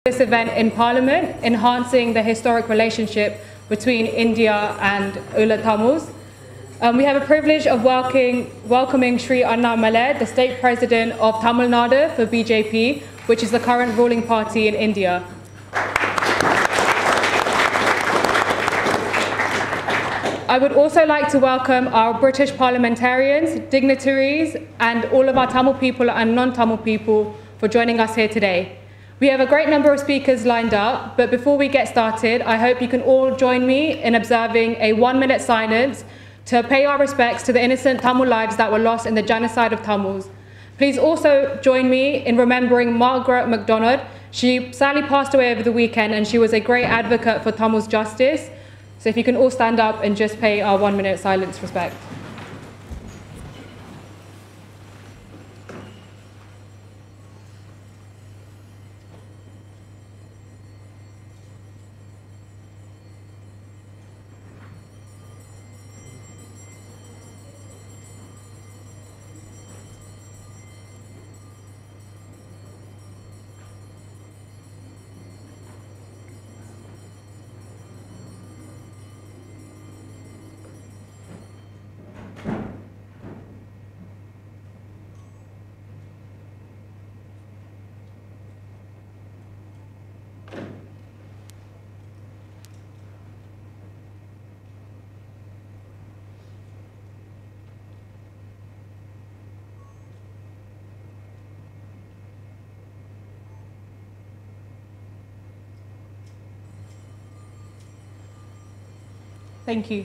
this event in Parliament, enhancing the historic relationship between India and Eelath Tamils. We have a privilege of welcoming Sri Annamalai, the State President of Tamil Nadu for BJP, which is the current ruling party in India. I would also like to welcome our British parliamentarians, dignitaries, and all of our Tamil people and non-Tamil people for joining us here today. We have a great number of speakers lined up, but before we get started, I hope you can all join me in observing a 1-minute silence to pay our respects to the innocent Tamil lives that were lost in the genocide of Tamils. Please also join me in remembering Margaret MacDonald. She sadly passed away over the weekend, and she was a great advocate for Tamils justice. So if you can all stand up and just pay our 1-minute silence respect. Thank you.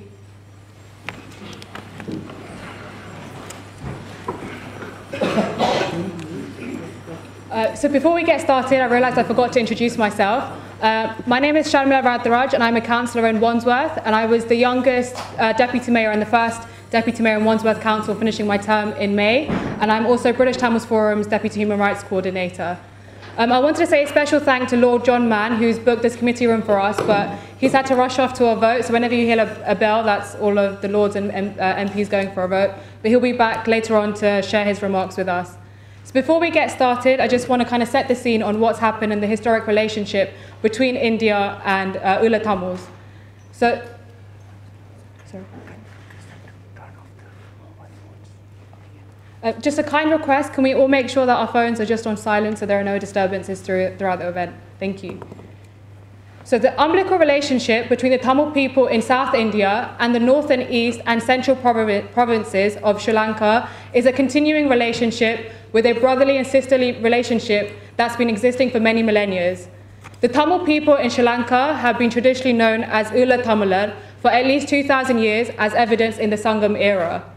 So before we get started, I realised I forgot to introduce myself. My name is Thamilar Uravup, and I'm a councillor in Wandsworth, and I was the youngest deputy mayor and the first deputy mayor in Wandsworth Council, finishing my term in May, and I'm also British Tamils Forum's deputy human rights coordinator. I wanted to say a special thank to Lord John Mann, who's booked this committee room for us, but he's had to rush off to a vote, so whenever you hear a bell, that's all of the Lords and MPs going for a vote. But he'll be back later on to share his remarks with us. So before we get started, I just want to kind of set the scene on what's happened in the historic relationship between India and Eelath Tamils. So, sorry. Just a kind request, can we all make sure that our phones are just on silent so there are no disturbances throughout the event? Thank you. So the umbilical relationship between the Tamil people in South India and the northern, east and central provinces of Sri Lanka is a continuing relationship with a brotherly and sisterly relationship that's been existing for many millennia. The Tamil people in Sri Lanka have been traditionally known as Eelath Thamilar for at least 2,000 years, as evidenced in the Sangam era.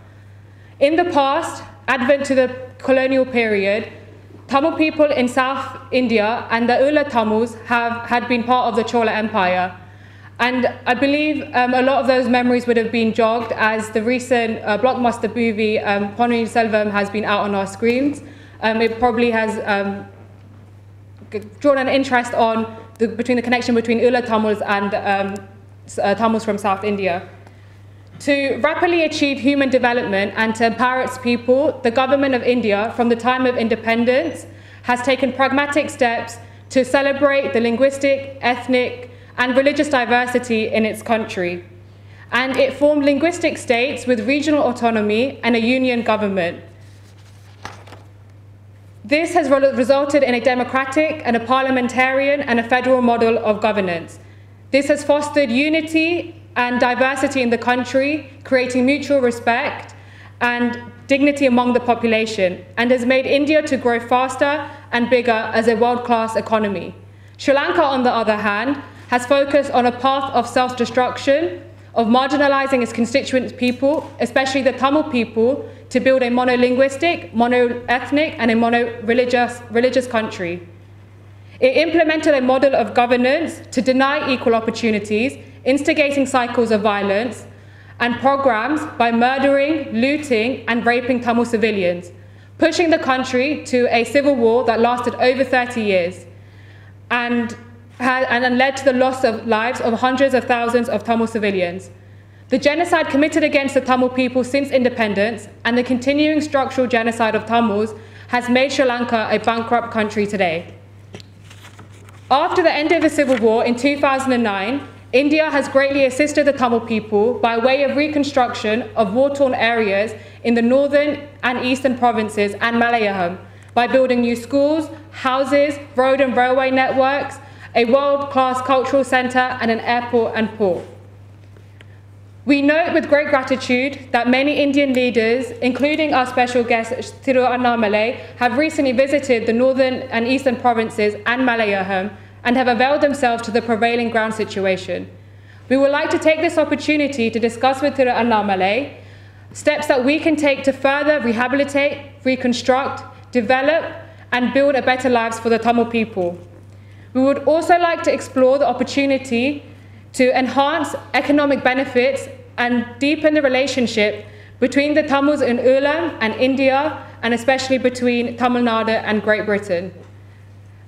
In the past, advent to the colonial period, Tamil people in South India and the Eelath Tamils had been part of the Chola Empire. And I believe a lot of those memories would have been jogged as the recent blockbuster movie Ponniyin Selvam has been out on our screens. It probably has drawn an interest on the connection between Eelath Tamils and Tamils from South India. To rapidly achieve human development and to empower its people, the government of India, from the time of independence, has taken pragmatic steps to celebrate the linguistic, ethnic, and religious diversity in its country. And it formed linguistic states with regional autonomy and a union government. This has resulted in a democratic and a parliamentarian and a federal model of governance. This has fostered unity and diversity in the country, creating mutual respect and dignity among the population, and has made India to grow faster and bigger as a world-class economy. Sri Lanka, on the other hand, has focused on a path of self-destruction, of marginalizing its constituent people, especially the Tamil people, to build a monolinguistic, mono-ethnic, and a mono-religious country. It implemented a model of governance to deny equal opportunities, instigating cycles of violence, and programs by murdering, looting, and raping Tamil civilians, pushing the country to a civil war that lasted over 30 years and led to the loss of lives of hundreds of thousands of Tamil civilians. The genocide committed against the Tamil people since independence and the continuing structural genocide of Tamils has made Sri Lanka a bankrupt country today. After the end of the civil war in 2009, India has greatly assisted the Tamil people by way of reconstruction of war-torn areas in the northern and eastern provinces and Malayalam by building new schools, houses, road and railway networks, a world-class cultural centre and an airport and port. We note with great gratitude that many Indian leaders, including our special guest Thiru Annamalai, have recently visited the northern and eastern provinces and Malayalam and have availed themselves to the prevailing ground situation. We would like to take this opportunity to discuss with Thiru Annamalai steps that we can take to further rehabilitate, reconstruct, develop and build a better lives for the Tamil people. We would also like to explore the opportunity to enhance economic benefits and deepen the relationship between the Tamils in Ulam and India, and especially between Tamil Nadu and Great Britain.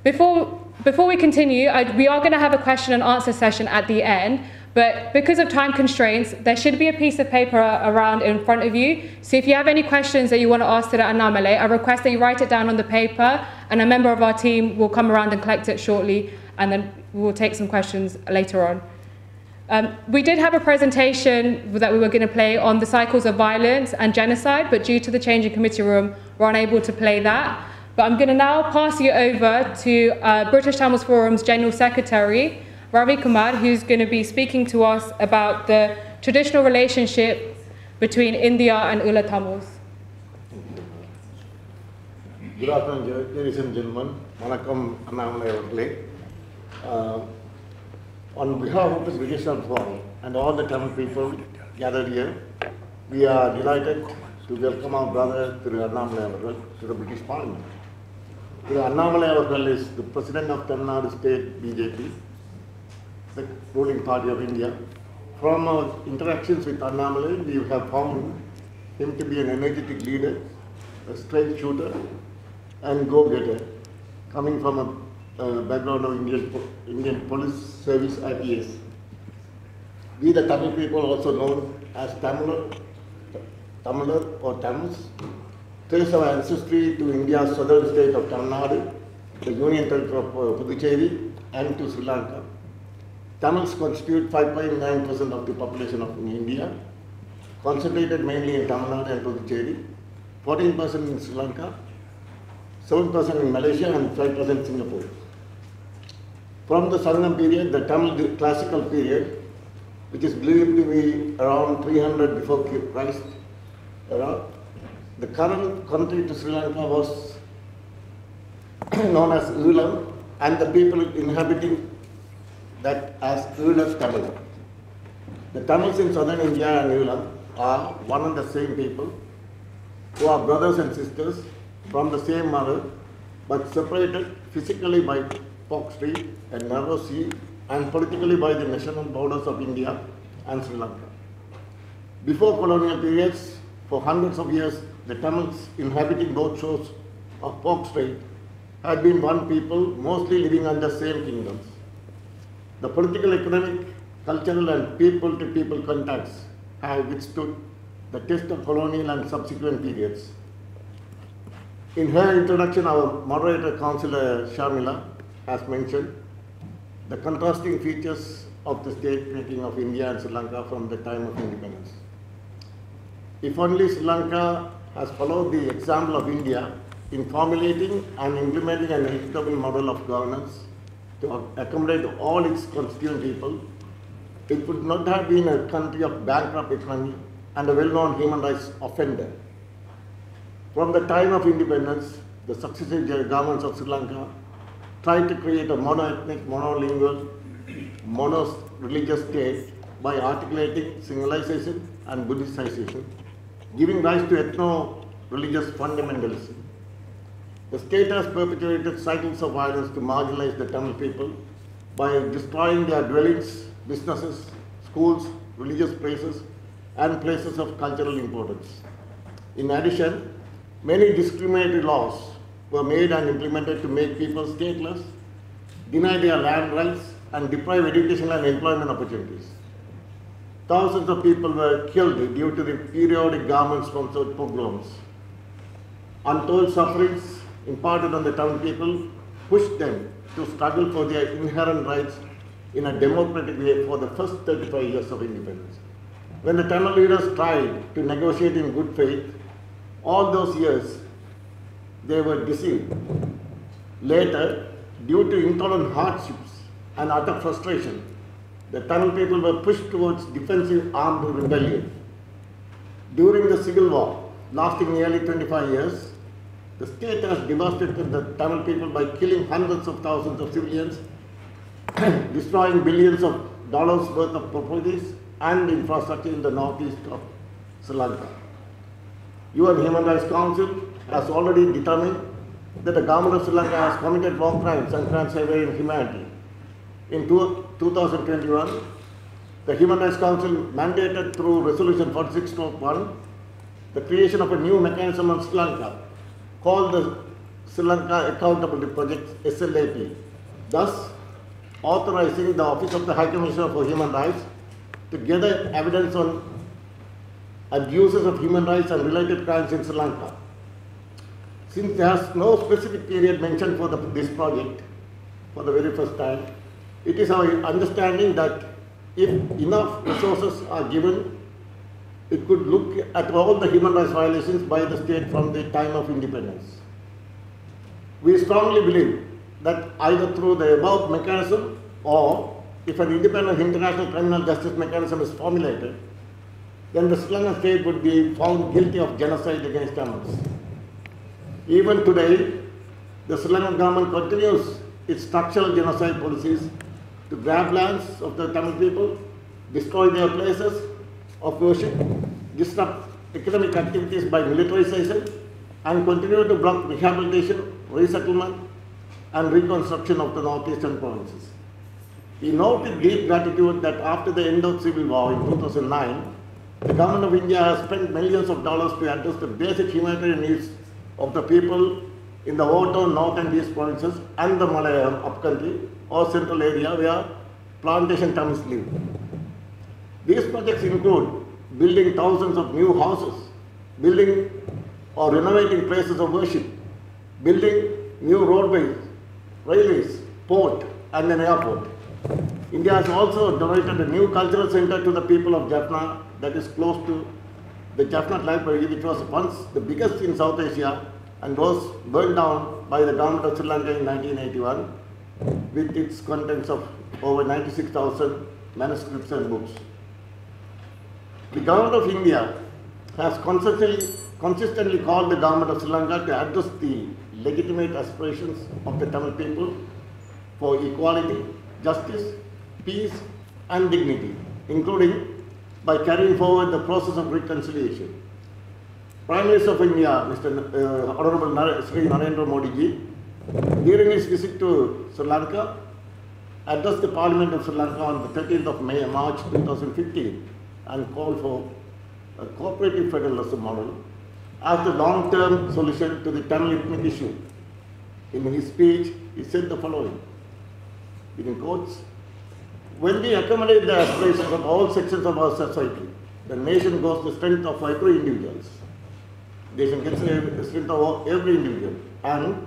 Before we continue, we are going to have a question and answer session at the end, but because of time constraints, there should be a piece of paper around in front of you. So if you have any questions that you want to ask to the Annamalai, I request that you write it down on the paper, and a member of our team will come around and collect it shortly, and then we'll take some questions later on. We did have a presentation that we were going to play on the cycles of violence and genocide, but due to the change in committee room, we're unable to play that. But I'm going to now pass you over to British Tamils Forum's General Secretary, Ravi Kumar, who's going to be speaking to us about the traditional relationship between India and Eelath Tamils. Good afternoon, ladies and gentlemen. Vanakkam Annamalai Avர்களே. On behalf of the British Tamil Forum and all the Tamil people gathered here, we are delighted to welcome our brother Thiru Annamalai Avargal to the British Parliament. Thiru Annamalai Avargal is the President of Tamil Nadu State BJP, the ruling party of India. From our interactions with Annamalai, we have found him to be an energetic leader, a straight shooter and go-getter, coming from a background of Indian Police Service IPS. We the Tamil people, also known as Thamilar or Tamils, trace our ancestry to India's southern state of Tamil Nadu, the Union Territory of Puducherry and to Sri Lanka. Tamils constitute 5.9% of the population of India, concentrated mainly in Tamil Nadu and Puducherry, 14% in Sri Lanka, 7% in Malaysia and 5% in Singapore. From the Sangam period, the Tamil classical period, which is believed to be around 300 before Christ, the current country to Sri Lanka was known as Ulam, and the people inhabiting that as Eelath Thamilar. The Tamils in southern India and Ulam are one and the same people who are brothers and sisters from the same mother, but separated physically by Fox Street and narrow sea, and politically by the national borders of India and Sri Lanka. Before colonial periods, for hundreds of years, the Tamils inhabiting both shores of Fox Strait had been one people, mostly living under same kingdoms. The political, economic, cultural and people-to-people contacts have withstood the test of colonial and subsequent periods. In her introduction, our moderator, Councillor Sharmila, has mentioned the contrasting features of the state making of India and Sri Lanka from the time of independence. If only Sri Lanka has followed the example of India in formulating and implementing an equitable model of governance to accommodate all its constituent people, it would not have been a country of bankrupt economy and a well-known human rights offender. From the time of independence, the successive governments of Sri Lanka tried to create a mono-ethnic, monolingual, mono-religious state by articulating singularization and Buddhistization, giving rise to ethno-religious fundamentalism. The state has perpetuated cycles of violence to marginalize the Tamil people by destroying their dwellings, businesses, schools, religious places, and places of cultural importance. In addition, many discriminatory laws were made and implemented to make people stateless, deny their land rights, and deprive educational and employment opportunities. Thousands of people were killed due to the periodic government-sponsored pogroms. Untold sufferings imparted on the Tamil people pushed them to struggle for their inherent rights in a democratic way for the first 35 years of independence. When the Tamil leaders tried to negotiate in good faith, all those years they were deceived. Later, due to intolerant hardships and utter frustration, the Tamil people were pushed towards defensive armed rebellion. During the civil war, lasting nearly 25 years, the state has devastated the Tamil people by killing hundreds of thousands of civilians, destroying billions of dollars worth of properties and infrastructure in the northeast of Sri Lanka. UN Human Rights Council has already determined that the government of Sri Lanka has committed war crimes and crimes against humanity. In 2021, the Human Rights Council mandated through Resolution 46/1 the creation of a new mechanism in Sri Lanka called the Sri Lanka Accountability Project (SLAP), thus authorizing the Office of the High Commissioner for Human Rights to gather evidence on abuses of human rights and related crimes in Sri Lanka. Since there is no specific period mentioned for this project for the very first time, it is our understanding that if enough resources are given, it could look at all the human rights violations by the state from the time of independence. We strongly believe that either through the above mechanism or if an independent international criminal justice mechanism is formulated, then the Sri Lankan state would be found guilty of genocide against Tamils. Even today, the Sri Lankan government continues its structural genocide policies to grab lands of the Tamil people, destroy their places of worship, disrupt economic activities by militarization, and continue to block rehabilitation, resettlement, and reconstruction of the northeastern provinces. We note with deep gratitude that after the end of civil war in 2009, the government of India has spent millions of dollars to address the basic humanitarian needs of the people in the war-torn north and east provinces and the Malayalam upcountry or central area where plantation Tamils live. These projects include building thousands of new houses, building or renovating places of worship, building new roadways, railways, port, and an airport. India has also donated a new cultural center to the people of Jaffna that is close to the Jaffna Library, which was once the biggest in South Asia and was burned down by the government of Sri Lanka in 1981 with its contents of over 96,000 manuscripts and books. The government of India has consistently called the government of Sri Lanka to address the legitimate aspirations of the Tamil people for equality, justice, peace, and dignity, including by carrying forward the process of reconciliation. Prime Minister of India, Mr. Honorable Sri Narendra Modi ji, during his visit to Sri Lanka, addressed the Parliament of Sri Lanka on the 13th of March 2015 and called for a cooperative federalism model as the long-term solution to the Tamil ethnic issue. In his speech, he said the following, in quotes, "When we accommodate the aspirations of all sections of our society, the nation goes to the strength of every individual. The nation gets the strength of every individual. And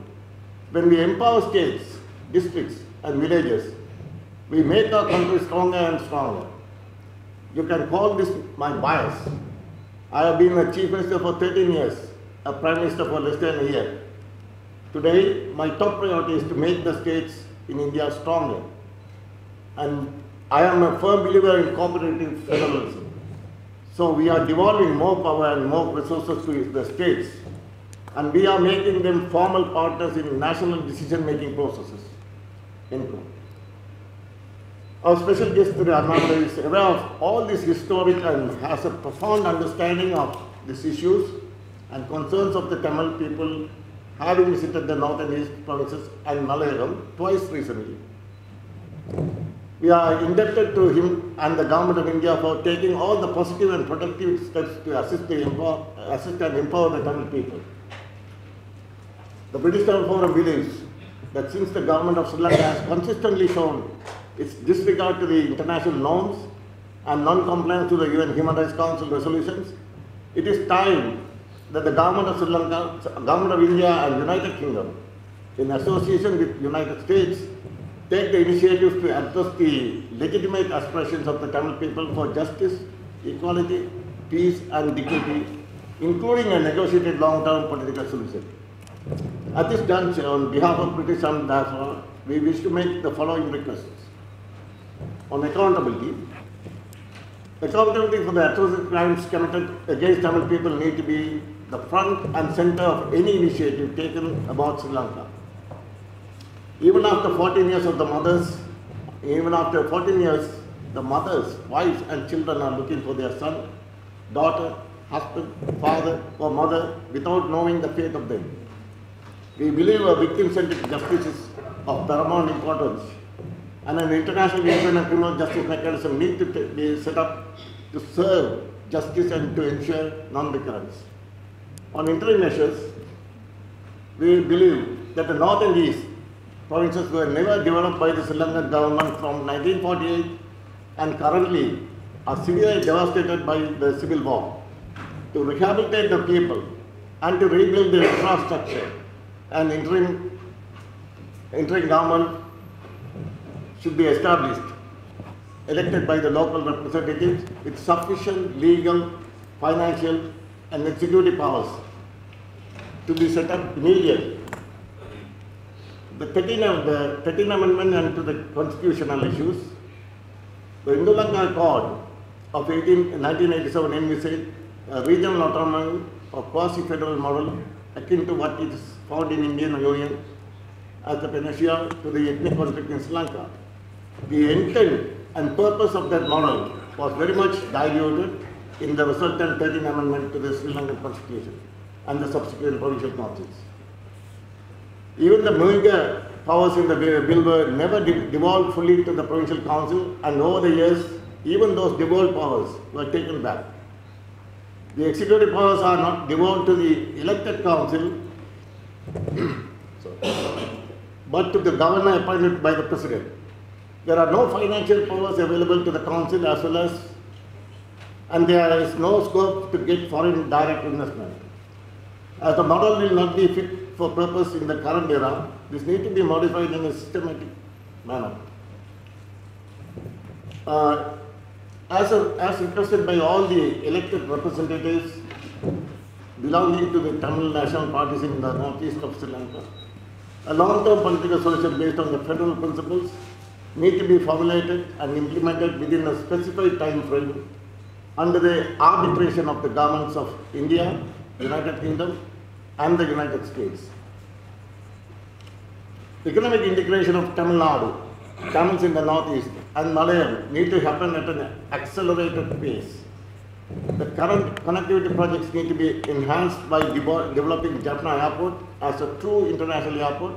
when we empower states, districts, and villages, we make our country stronger and stronger. You can call this my bias. I have been a chief minister for 13 years, a prime minister for less than a year. Today, my top priority is to make the states in India stronger. And I am a firm believer in cooperative federalism. So we are devolving more power and more resources to the states, and we are making them formal partners in national decision-making processes." End quote. Our special guest today, Annamalai, is aware of all this historic and has a profound understanding of these issues and concerns of the Tamil people, having visited the north and east provinces and Malayalam twice recently. We are indebted to him and the government of India for taking all the positive and productive steps to assist and empower the Tamil people. The British Tamil Forum believes that since the government of Sri Lanka has consistently shown its disregard to the international norms and non-compliance to the UN Human Rights Council resolutions, it is time that the government of Sri Lanka, government of India and United Kingdom in association with United States, take the initiative to address the legitimate aspirations of the Tamil people for justice, equality, peace and dignity, including a negotiated long-term political solution. At this juncture, on behalf of British Tamil diaspora, we wish to make the following requests. On accountability, accountability for the atrocious crimes committed against Tamil people need to be the front and center of any initiative taken about Sri Lanka. Even after 14 years of the mothers, the mothers, wives and children are looking for their son, daughter, husband, father or mother without knowing the fate of them. We believe a victim-centric justice is of paramount importance, and an international independent criminal justice mechanism needs to be set up to serve justice and to ensure non-recurrence. On interim measures, we believe that the North and East provinces were never developed by the Sri Lankan government from 1948 and currently are severely devastated by the civil war. To rehabilitate the people and to rebuild the infrastructure, an interim government should be established, elected by the local representatives with sufficient legal, financial and executive powers to be set up immediately. The 13th Amendment and to the constitutional issues, the Indo-Lanka Accord of 1987 envisaged a regional autonomy or quasi-federal model akin to what is found in Indian Union as the panacea to the ethnic conflict in Sri Lanka. The intent and purpose of that model was very much diluted in the resultant 13th Amendment to the Sri Lankan Constitution and the subsequent provincial councils. Even the meager powers in the bill were never devolved fully to the provincial council, and over the years, even those devolved powers were taken back. The executive powers are not devolved to the elected council, but to the governor appointed by the president. There are no financial powers available to the council as well as, and there is no scope to get foreign direct investment. As the model will not be fit for purpose in the current era, this needs to be modified in a systematic manner. As requested by all the elected representatives belonging to the Tamil national parties in the northeast of Sri Lanka, a long-term political solution based on the federal principles need to be formulated and implemented within a specified time frame under the arbitration of the governments of India, United Kingdom and the United States. Economic integration of Tamil Nadu, Tamils in the northeast and Malayalam need to happen at an accelerated pace. The current connectivity projects need to be enhanced by developing Jaffna Airport as a true international airport,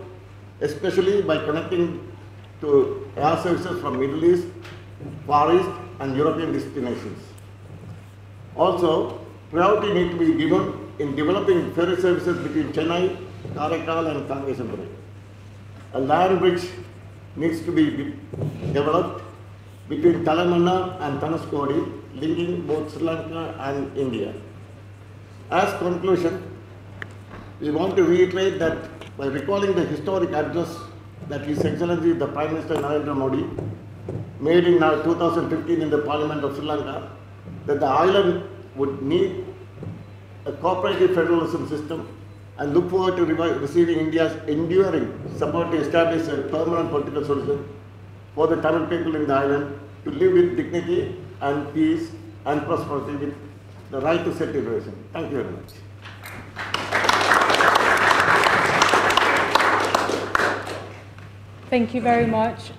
especially by connecting to air services from Middle East, Far East and European destinations. Also, priority needs to be given in developing ferry services between Chennai, Karaikal and Kangasambari. A land bridge needs to be developed between Talamanna and Thanuskodi, linking both Sri Lanka and India. As conclusion, we want to reiterate that by recalling the historic address that His Excellency the Prime Minister Narendra Modi made in 2015 in the Parliament of Sri Lanka, that the island would need a cooperative federalism system and look forward to receiving India's enduring support to establish a permanent political solution for the Tamil people in the island to live with dignity and peace and prosperity with the right to self-determination. Thank you very much. Thank you very much,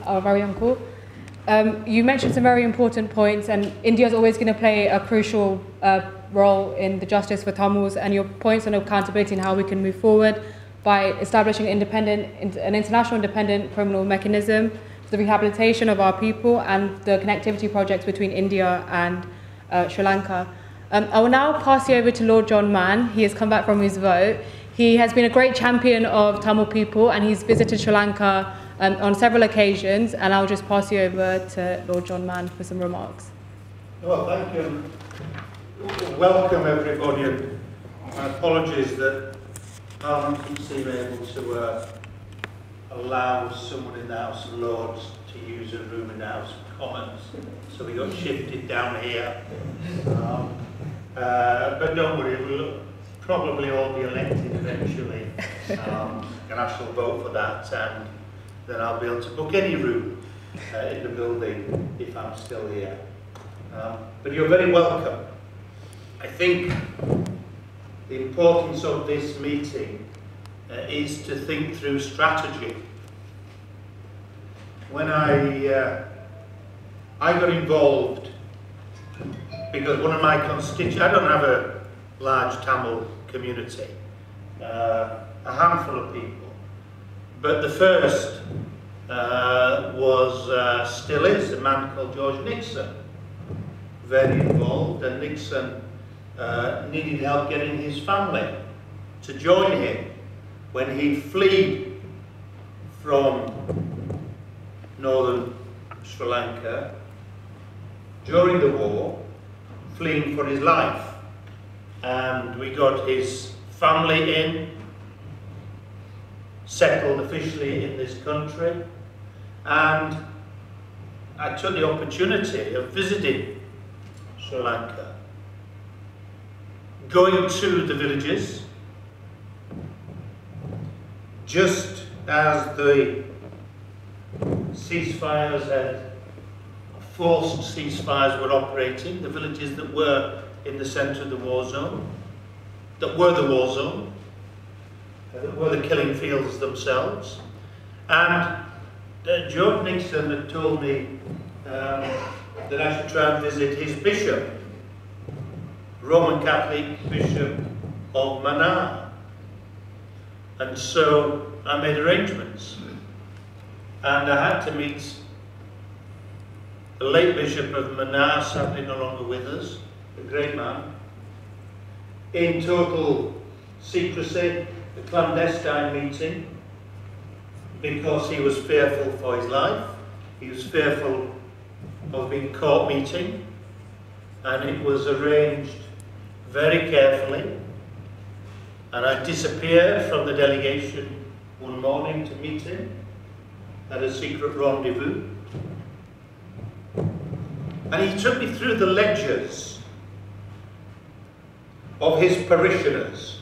our very uncle. You mentioned some very important points, and India is always going to play a crucial role in the justice for Tamils, and your points on accountability and how we can move forward by establishing an international independent criminal mechanism for the rehabilitation of our people and the connectivity projects between India and Sri Lanka. I will now pass you over to Lord John Mann. He has come back from his vote. He has been a great champion of Tamil people, and he's visited Sri Lanka on several occasions, and I'll just pass you over to Lord John Mann for some remarks. Well, thank you. Welcome everybody, and my apologies that Parliament didn't seem able to allow someone in the House of Lords to use a room in the House of Commons, so we got shifted down here. But don't worry, we'll probably all be elected eventually, and I shall vote for that, and then I'll be able to book any room in the building if I'm still here. But you're very welcome. I think the importance of this meeting is to think through strategy. When I got involved because one of my constituents, I don't have a large Tamil community, a handful of people, but the first still is a man called George Nixon, very involved, and Nixon needed help getting his family to join him when he fled from northern Sri Lanka during the war, fleeing for his life. And we got his family in, settled officially in this country, and I took the opportunity of visiting Sri Lanka, going to the villages, just as the ceasefires forced ceasefires were operating, the villages that were in the centre of the war zone, that were the war zone, that were the killing fields themselves. And George Nixon had told me that I should try and visit his bishop, Roman Catholic Bishop of Mannar. And so I made arrangements. And I had to meet the late Bishop of Mannar, sadly no longer with us, a great man, in total secrecy, a clandestine meeting, because he was fearful for his life. He was fearful of being caught meeting, and it was arranged very carefully. And I disappeared from the delegation one morning to meet him at a secret rendezvous. And he took me through the ledgers of his parishioners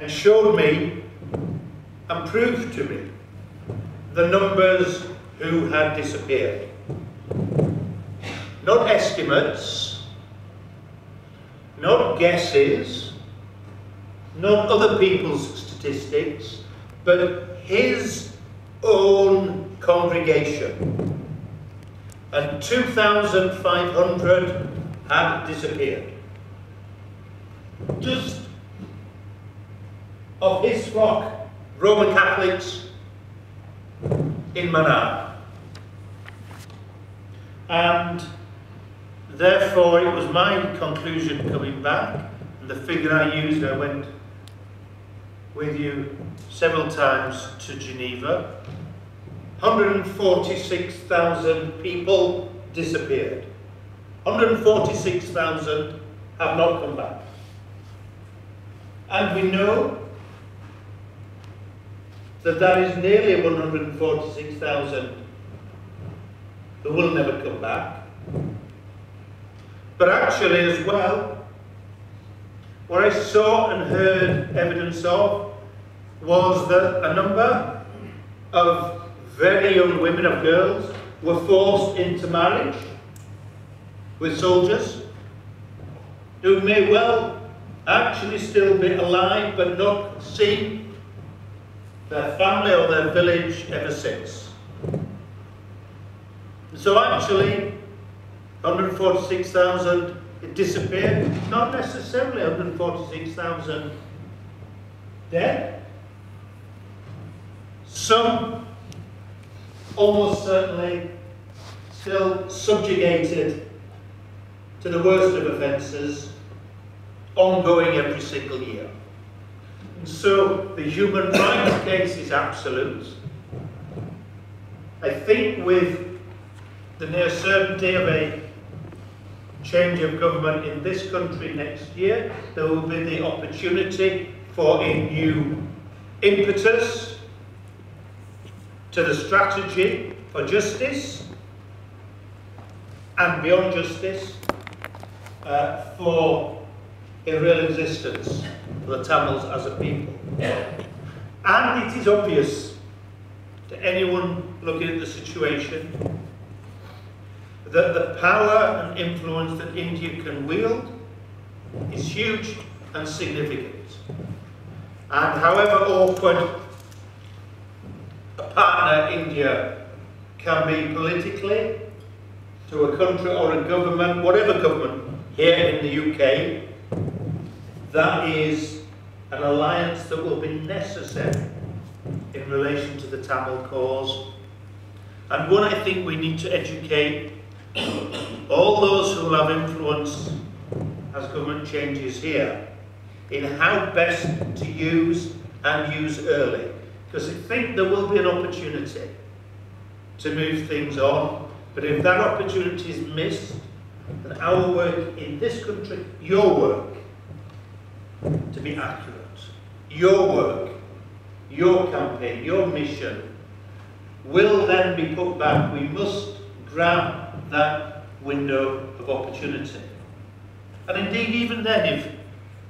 and showed me and proved to me the numbers who had disappeared. Not estimates, not guesses, not other people's statistics, but his own congregation. And 2,500 had disappeared. Just of his flock, Roman Catholics in Mannar. And therefore it was my conclusion coming back, and the figure I used, I went with you several times to Geneva, 146,000 people disappeared. 146,000 have not come back. And we know that that is nearly 146,000 who will never come back. But actually as well, what I saw and heard evidence of was that a number of very young women, of girls, were forced into marriage with soldiers who may well actually still be alive but not seen their family or their village ever since. So actually, 146,000 disappeared, not necessarily 146,000 dead. Some almost certainly still subjugated to the worst of offences, ongoing every single year. And so the human rights case is absolute. I think with the near certainty of a change of government in this country next year, there will be the opportunity for a new impetus to the strategy for justice and beyond justice for a real existence for the Tamils as a people. And it is obvious to anyone looking at the situation that the power and influence that India can wield is huge and significant. And however awkward a partner India can be politically to a country or a government, whatever government here in the UK, that is an alliance that will be necessary in relation to the Tamil cause, and one I think we need to educate all those who will have influence as government changes here in how best to use and use early, because I think there will be an opportunity to move things on, but if that opportunity is missed, then our work in this country, your work, to be accurate, your work, your campaign, your mission, will then be put back. We must grab that window of opportunity. And indeed, even then, if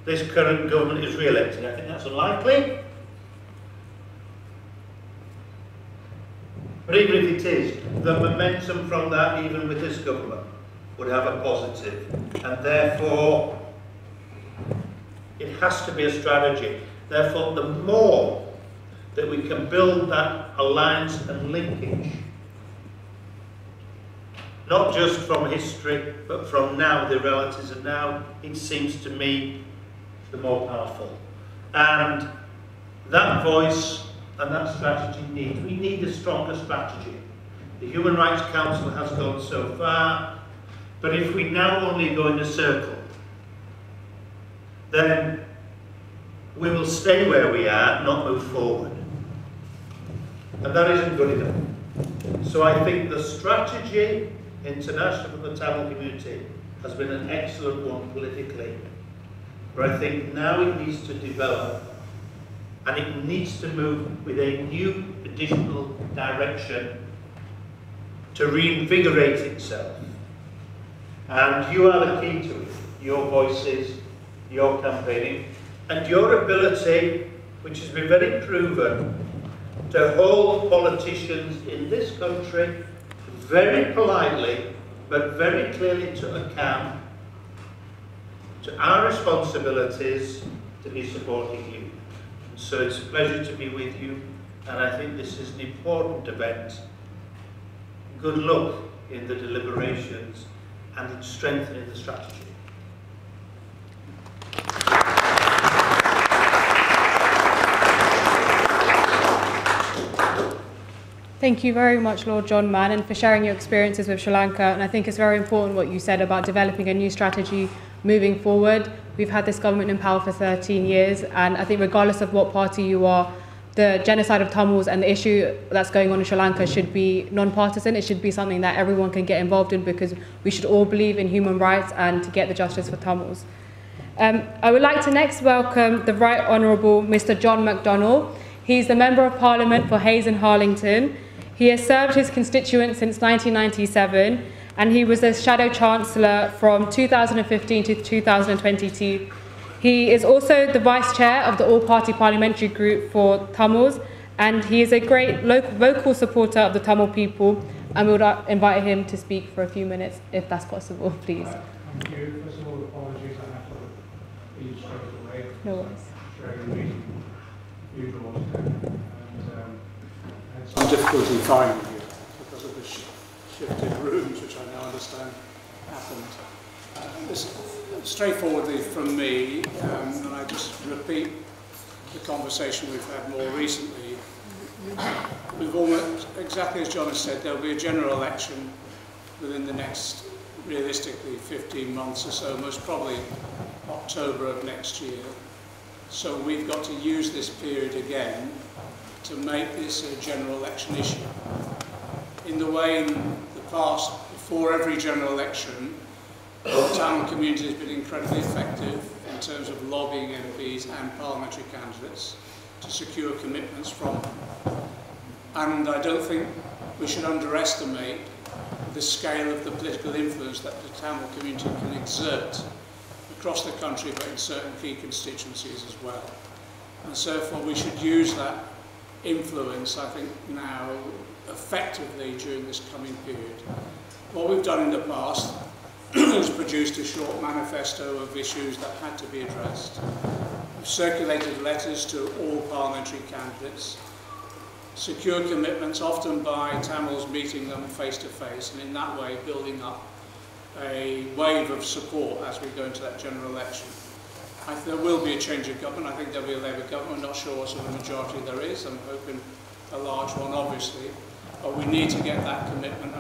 this current government is re-elected, I think that's unlikely. But even if it is, the momentum from that, even with this government, would have a positive. And therefore, it has to be a strategy. Therefore, the more that we can build that alliance and linkage, not just from history, but from now, the realities of now, it seems to me the more powerful. And that voice and that strategy we need a stronger strategy. The Human Rights Council has gone so far, but if we now only go in a circle, then we will stay where we are, not move forward. And that isn't good enough. So I think the strategy international for the Tamil community has been an excellent one politically. But I think now it needs to develop, and it needs to move with a new additional direction to reinvigorate itself. And you are the key to it. Your voices, your campaigning, and your ability, which has been very proven, to hold politicians in this country very politely, but very clearly to account to our responsibilities to be supporting you. So it's a pleasure to be with you, and I think this is an important event. Good luck in the deliberations and in strengthening the strategy. Thank you very much, Lord John Mann, and for sharing your experiences with Sri Lanka. And I think it's very important what you said about developing a new strategy moving forward. We've had this government in power for 13 years, and I think regardless of what party you are, the genocide of Tamils and the issue that's going on in Sri Lanka should be non-partisan. It should be something that everyone can get involved in, because we should all believe in human rights and to get the justice for Tamils. I would like to next welcome the Right Honourable Mr. John McDonnell. He's the Member of Parliament for Hayes and Harlington. He has served his constituents since 1997, and he was the Shadow Chancellor from 2015 to 2022. He is also the Vice Chair of the All-Party Parliamentary Group for Tamils, and he is a great vocal supporter of the Tamil people, and we would invite him to speak for a few minutes, if that's possible, please. Thank you. First of all, apologies, I have to leave straight away. No worries. Sharing a meeting, usual and had some difficulty finding you because of the shifted rooms, which I now understand happened. Straightforwardly from me, and I just repeat the conversation we've had more recently. We've almost, exactly as John has said, there'll be a general election within the next, realistically, 15 months or so, most probably October of next year. So we've got to use this period again to make this a general election issue. In the way in the past, before every general election, The Tamil community has been incredibly effective in terms of lobbying MPs and parliamentary candidates to secure commitments from them. And I don't think we should underestimate the scale of the political influence that the Tamil community can exert across the country, but in certain key constituencies as well. And so therefore we should use that influence, I think, now effectively during this coming period. What we've done in the past is produced a short manifesto of issues that had to be addressed. We've circulated letters to all parliamentary candidates, secure commitments, often by Tamils meeting them face to face, and in that way building up a wave of support as we go into that general election. There will be a change of government. I think there'll be a Labour government. I'm not sure what sort of majority there is. I'm hoping a large one, obviously. But we need to get that commitment,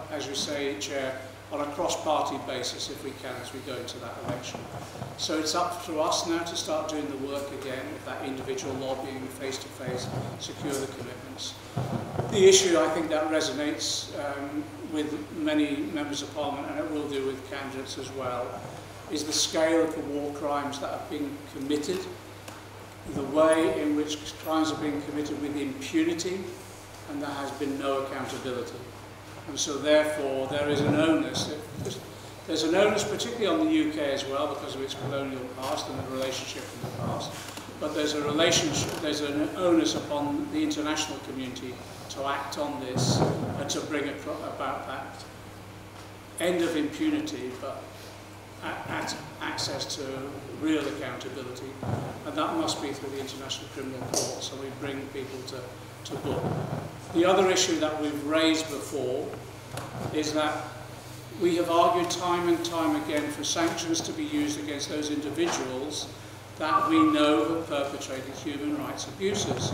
as you say, Chair, on a cross-party basis if we can as we go into that election. So it's up to us now to start doing the work again with that individual lobbying face-to-face, secure the commitments. The issue I think that resonates with many members of Parliament, and it will do with candidates as well, is the scale of the war crimes that have been committed, the way in which crimes have been committed with impunity, and there has been no accountability. And so therefore there is an onus, there's an onus particularly on the UK as well because of its colonial past and the relationship in the past, but there's an onus upon the international community to act on this and to bring about that end of impunity, but access to real accountability, and that must be through the International Criminal Court, so we bring people to book. The other issue that we've raised before is that we have argued time and time again for sanctions to be used against those individuals that we know have perpetrated human rights abuses.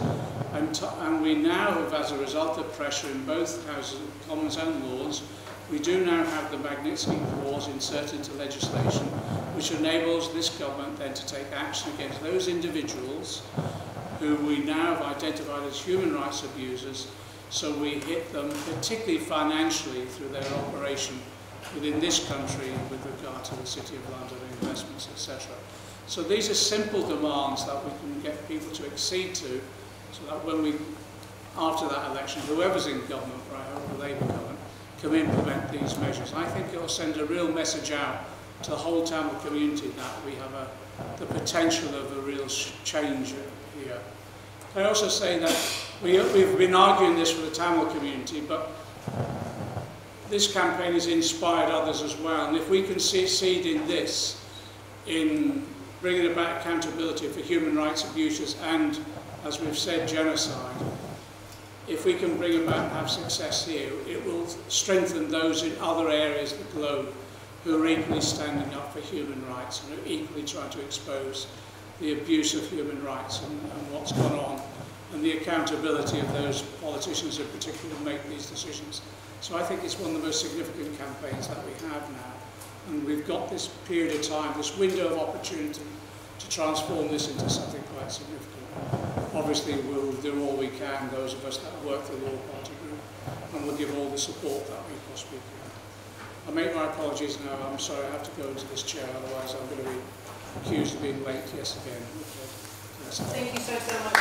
And we now have, as a result of pressure in both Houses of Commons and Lords, we do now have the Magnitsky Clause inserted into legislation, which enables this government then to take action against those individuals who we now have identified as human rights abusers, so we hit them particularly financially through their operation within this country with regard to the City of London investments, etc. So these are simple demands that we can get people to accede to, so that when we, after that election, whoever's in government, or I hope the Labour government, can implement these measures. I think it will send a real message out to the whole Tamil community that we have the potential of a real change here. I also say that we've been arguing this for the Tamil community, but this campaign has inspired others as well, and if we can succeed in this, in bringing about accountability for human rights abuses and, as we've said, genocide, if we can bring about and have success here, it will strengthen those in other areas of the globe who are equally standing up for human rights and are equally trying to expose the abuse of human rights and what's gone on, and the accountability of those politicians in particular who make these decisions. So I think it's one of the most significant campaigns that we have now. And we've got this period of time, this window of opportunity to transform this into something quite significant. Obviously, we'll do all we can, those of us that work for the all-party group, and we'll give all the support that we possibly can. I make my apologies now. I'm sorry I have to go into this chair, otherwise I'm going to be accused of being late again. Okay. Yes. Thank you so much.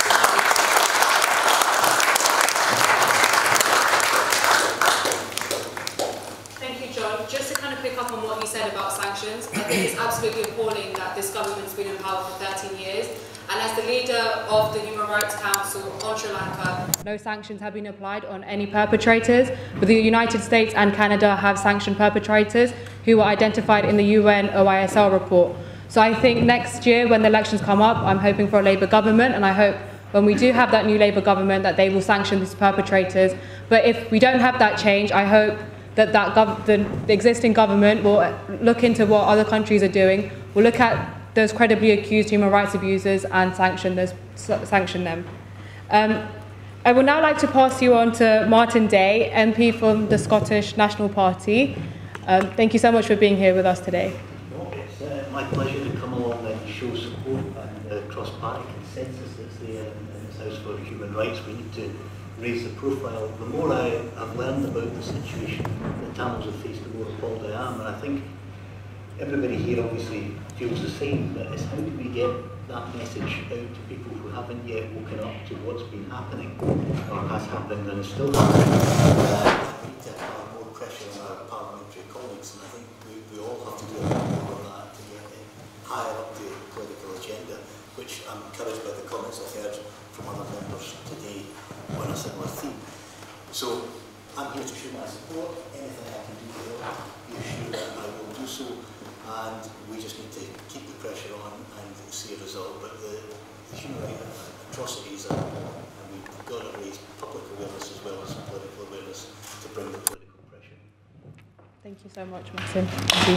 Just to kind of pick up on what you said about sanctions, I think it's absolutely appalling that this government's been in power for 13 years. And as the leader of the Human Rights Council on Sri Lanka, no sanctions have been applied on any perpetrators, but the United States and Canada have sanctioned perpetrators who were identified in the UN OISL report. So I think next year when the elections come up, I'm hoping for a Labour government, and I hope when we do have that new Labour government that they will sanction these perpetrators. But if we don't have that change, I hope that the existing government will look into what other countries are doing, will look at those credibly accused human rights abusers and sanction them. I would now like to pass you on to Martin Day, MP from the Scottish National Party. Thank you so much for being here with us today. No, it's my pleasure to come along and show support and cross-party consensus that's there in this House for human rights. We need to raise the profile. The more I've learned about the situation that Tamils have faced, the more appalled I am. And I think everybody here obviously feels the same, but it's how do we get that message out to people who haven't yet woken up to what's been happening, or has happened and is still happening. We need to have more pressure on our parliamentary colleagues, and I think we all have to do a bit more of that to get higher up the political agenda, which I'm encouraged by the comments I've heard from other members today on a similar theme. So I'm here to show my support. Anything I can do to help, be assured that I will do so, and we just need to keep the pressure on and see a result. But the human rights atrocities and we've got to raise public awareness as well as political awareness to bring the political pressure. Thank you so much, Martin. Thank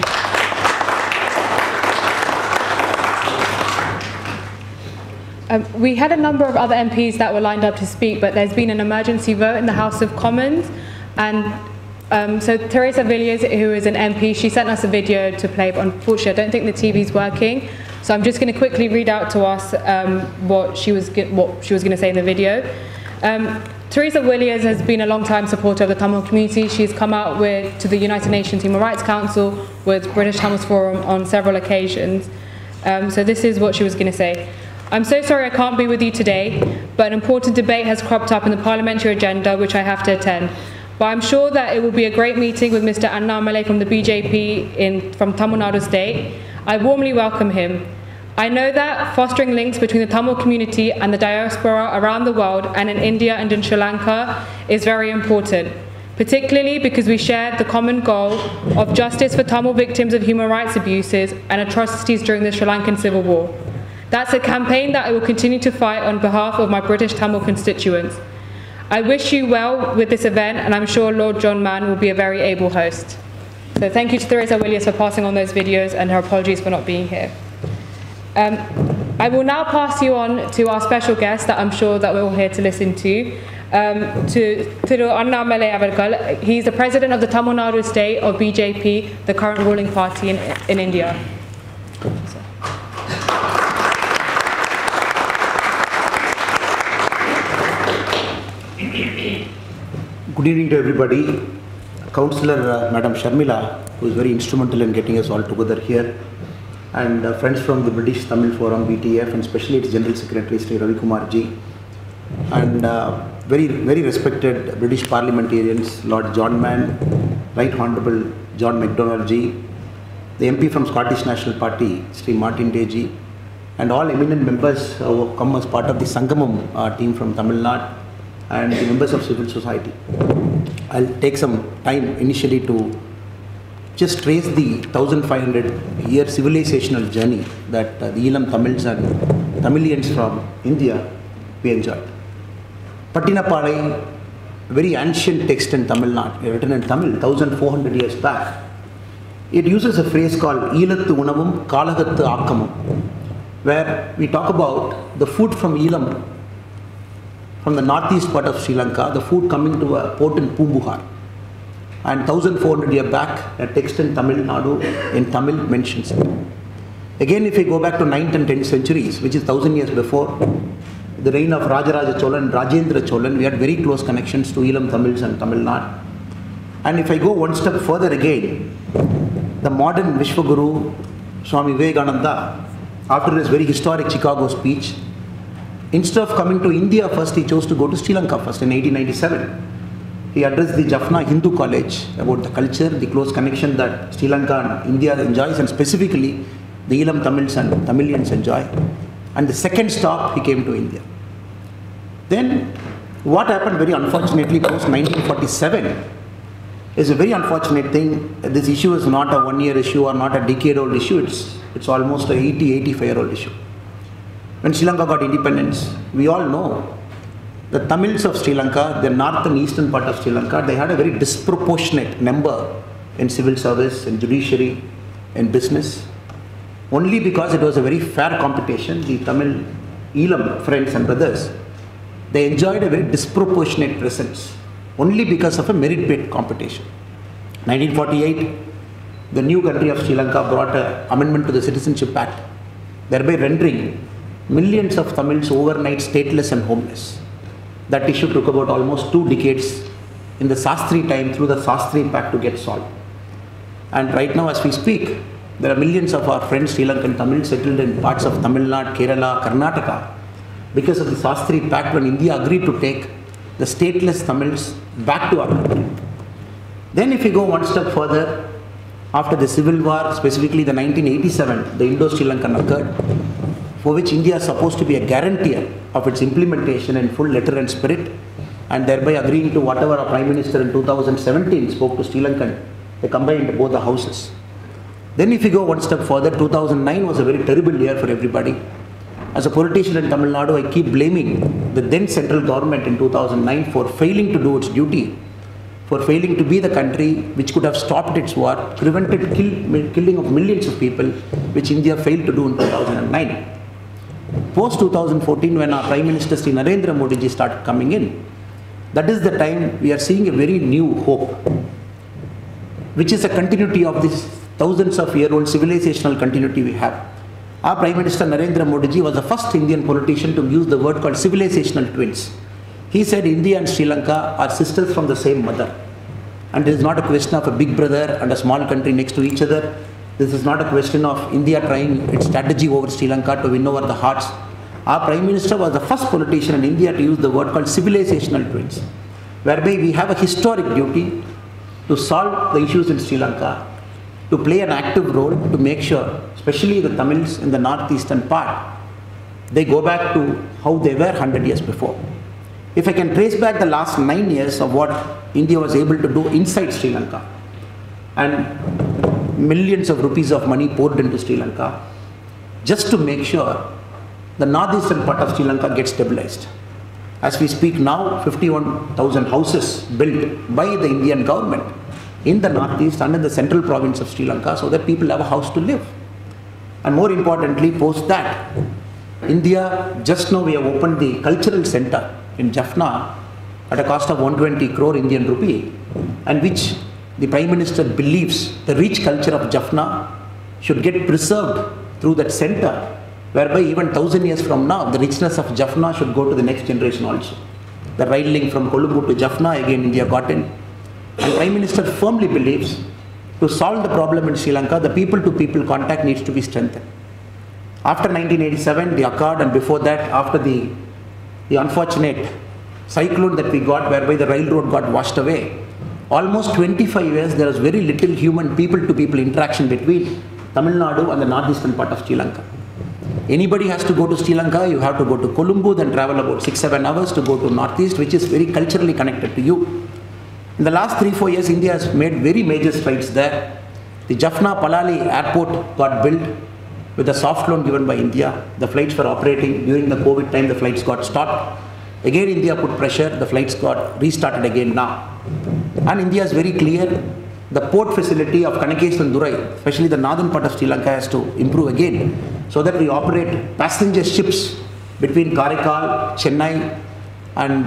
you. We had a number of other MPs that were lined up to speak, but there's been an emergency vote in the House of Commons, and so Teresa Villiers, who is an MP, she sent us a video to play, but unfortunately I don't think the TV's working, so I'm just going to quickly read out to us what she was going to say in the video. Teresa Villiers has been a long-time supporter of the Tamil community. She's come out to the United Nations Human Rights Council with British Tamils Forum on several occasions. So this is what she was going to say. I'm so sorry I can't be with you today, but an important debate has cropped up in the parliamentary agenda which I have to attend. But I'm sure that it will be a great meeting with Mr. Annamalai from the BJP from Tamil Nadu State. I warmly welcome him. I know that fostering links between the Tamil community and the diaspora around the world and in India and in Sri Lanka is very important, particularly because we share the common goal of justice for Tamil victims of human rights abuses and atrocities during the Sri Lankan Civil War. That's a campaign that I will continue to fight on behalf of my British Tamil constituents. I wish you well with this event, and I'm sure Lord John Mann will be a very able host. So thank you to Teresa Villiers for passing on those videos, and her apologies for not being here. I will now pass you on to our special guest that I'm sure that we're all here to listen to Annamalai Avarkal. He's the president of the Tamil Nadu state of BJP, the current ruling party in India. Good evening to everybody. Councillor Madam Sharmila, who is very instrumental in getting us all together here, and friends from the British Tamil Forum, BTF, and especially its General Secretary, Sri Ravi Kumar ji, and very respected British parliamentarians, Lord John Mann, Right Honourable John MacDonald ji, the MP from Scottish National Party, Sri Martin Day ji, and all eminent members who have come as part of the Sangamam team from Tamil Nadu, and the members of civil society. I'll take some time initially to just trace the 1500-year civilizational journey that the Elam Tamils and Tamilians from India we enjoyed. Pattinapalai, very ancient text in Tamil Nadu, written in Tamil 1400 years back. It uses a phrase called Eelath Thamilar Uravup Paalam, where we talk about the food from Elam, from the northeast part of Sri Lanka, the food coming to a port in Pumbuhar. And 1400 years back, a text in Tamil Nadu, in Tamil, mentions it. Again, if we go back to 9th and 10th centuries, which is 1000 years before, the reign of Rajaraja Chola and Rajendra Cholan, we had very close connections to Elam Tamils and Tamil Nadu. And if I go one step further again, the modern Vishwaguru, Swami Vivekananda, after his very historic Chicago speech, instead of coming to India first, he chose to go to Sri Lanka first in 1897. He addressed the Jaffna Hindu College about the culture, the close connection that Sri Lanka and India enjoys, and specifically the Elam Tamils and Tamilians enjoy. And the second stop, he came to India. Then, what happened very unfortunately post 1947 is a very unfortunate thing. This issue is not a one-year issue or not a decade-old issue. It's almost a 85-year-old issue. When Sri Lanka got independence, we all know the Tamils of Sri Lanka, the north and eastern part of Sri Lanka, they had a very disproportionate number in civil service, in judiciary, in business. Only because it was a very fair competition, the Tamil Elam friends and brothers, they enjoyed a very disproportionate presence, only because of a merit-based competition. 1948, the new country of Sri Lanka brought an amendment to the Citizenship Act, thereby rendering millions of Tamils overnight stateless and homeless. That issue took about almost 2 decades in the Sastri time through the Sastri Pact to get solved. And right now as we speak, there are millions of our friends, Sri Lankan Tamils, settled in parts of Tamil Nadu, Kerala, Karnataka, because of the Sastri Pact when India agreed to take the stateless Tamils back to our country. Then if we go one step further, after the Civil War, specifically the 1987, the Indo-Sri Lankan occurred, for which India is supposed to be a guarantor of its implementation in full letter and spirit, and thereby agreeing to whatever our Prime Minister in 2017 spoke to Sri Lankan. They combined both the houses. Then if you go one step further, 2009 was a very terrible year for everybody. As a politician in Tamil Nadu, I keep blaming the then central government in 2009 for failing to do its duty, for failing to be the country which could have stopped its war, prevented killing of millions of people, which India failed to do in 2009. Post 2014, when our Prime Minister Sri Narendra Modi ji started coming in, that is the time we are seeing a very new hope, which is a continuity of this thousands of year-old civilizational continuity we have. Our Prime Minister Narendra Modi ji was the first Indian politician to use the word called civilizational twins. He said India and Sri Lanka are sisters from the same mother. And it is not a question of a big brother and a small country next to each other. This is not a question of India trying its strategy over Sri Lanka to win over the hearts. Our Prime Minister was the first politician in India to use the word called civilizational twins, whereby we have a historic duty to solve the issues in Sri Lanka, to play an active role to make sure, especially the Tamils in the northeastern part, they go back to how they were 100 years before. If I can trace back the last 9 years of what India was able to do inside Sri Lanka, and millions of rupees of money poured into Sri Lanka, just to make sure the northeastern part of Sri Lanka gets stabilized. As we speak now, 51,000 houses built by the Indian government in the northeast and in the central province of Sri Lanka, so that people have a house to live. And more importantly, post that, India, just now we have opened the cultural center in Jaffna at a cost of 120 crore Indian rupee, and which the Prime Minister believes the rich culture of Jaffna should get preserved through that center, whereby even 1,000 years from now, the richness of Jaffna should go to the next generation also. The rail link from Colombo to Jaffna, again India got in. And Prime Minister firmly believes to solve the problem in Sri Lanka, the people-to-people contact needs to be strengthened. After 1987, the Accord, and before that, after the unfortunate cyclone that we got, whereby the railroad got washed away, almost 25 years there was very little human people-to-people interaction between Tamil Nadu and the northeastern part of Sri Lanka. Anybody has to go to Sri Lanka, you have to go to Colombo, then travel about 6-7 hours to go to northeast, which is very culturally connected to you. In the last 3-4 years, India has made very major strides there. The Jaffna-Palali airport got built with a soft loan given by India. The flights were operating. During the COVID time, the flights got stopped. Again, India put pressure. The flights got restarted again now. And India is very clear. The port facility of Kanakeshandurai, especially the northern part of Sri Lanka, has to improve again, so that we operate passenger ships between Karaikal, Chennai, and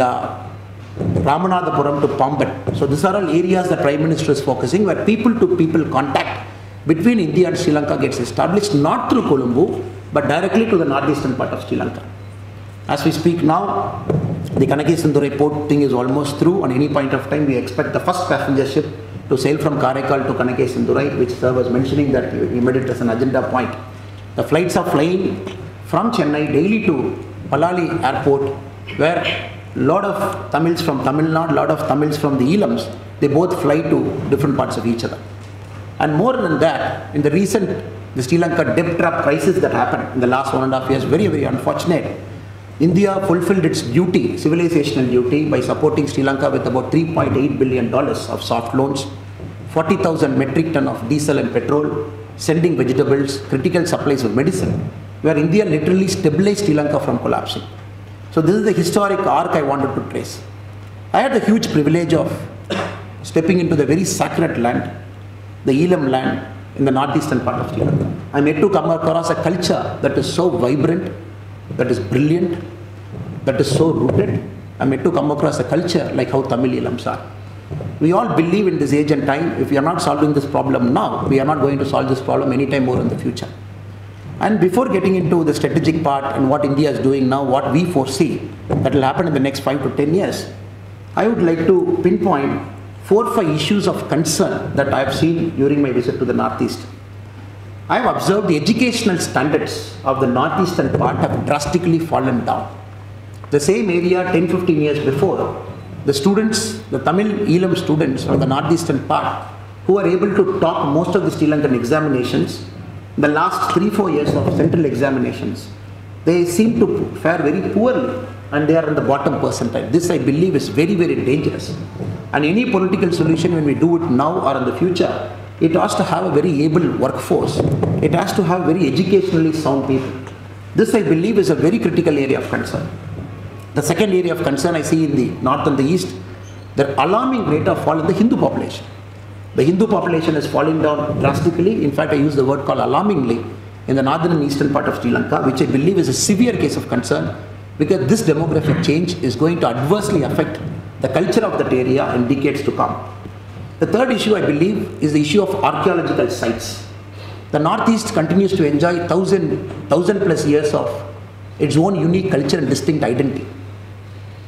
Ramanathapuram to Pamban. So these are all areas the Prime Minister is focusing, where people-to-people contact between India and Sri Lanka gets established, not through Colombo, but directly to the northeastern part of Sri Lanka. As we speak now, the Kanakeshandurai port thing is almost through. On any point of time, we expect the first passenger ship to sail from Karaikal to Kanakeshandurai, which sir was mentioning that he made it as an agenda point. The flights are flying from Chennai daily to Palali airport, where a lot of Tamils from Tamil Nadu, a lot of Tamils from the Eelams, they both fly to different parts of each other. And more than that, in the Sri Lanka debt trap crisis that happened in the last 1.5 years, very, very unfortunate. India fulfilled its duty, civilizational duty, by supporting Sri Lanka with about $3.8 billion of soft loans, 40,000 metric ton of diesel and petrol, sending vegetables, critical supplies of medicine, where India literally stabilized Sri Lanka from collapsing. So this is the historic arc I wanted to trace. I had the huge privilege of stepping into the very sacred land, the Elam land in the northeastern part of Sri Lanka. I'm yet to come across a culture that is so vibrant, that is brilliant, that is so rooted. I'm yet to come across a culture like how Tamil Eelams are. We all believe in this age and time, if we are not solving this problem now, we are not going to solve this problem anytime more in the future. And before getting into the strategic part and what India is doing now, what we foresee that will happen in the next 5 to 10 years, I would like to pinpoint 4 or 5 issues of concern that I have seen during my visit to the Northeast. I have observed the educational standards of the northeastern part have drastically fallen down. The same area 10-15 years before, the students, the Tamil Elam students from the northeastern part, who are able to top most of the Sri Lankan examinations, the last 3-4 years of central examinations, they seem to fare very poorly and they are in the bottom percentile. This I believe is very, very dangerous. And any political solution, when we do it now or in the future, it has to have a very able workforce. It has to have very educationally sound people. This I believe is a very critical area of concern. The second area of concern I see in the north and the east, the alarming rate of fall in the Hindu population. The Hindu population is falling down drastically. In fact, I use the word called alarmingly in the northern and eastern part of Sri Lanka, which I believe is a severe case of concern, because this demographic change is going to adversely affect the culture of that area in decades to come. The third issue I believe is the issue of archaeological sites. The northeast continues to enjoy 1,000 plus years of its own unique culture and distinct identity.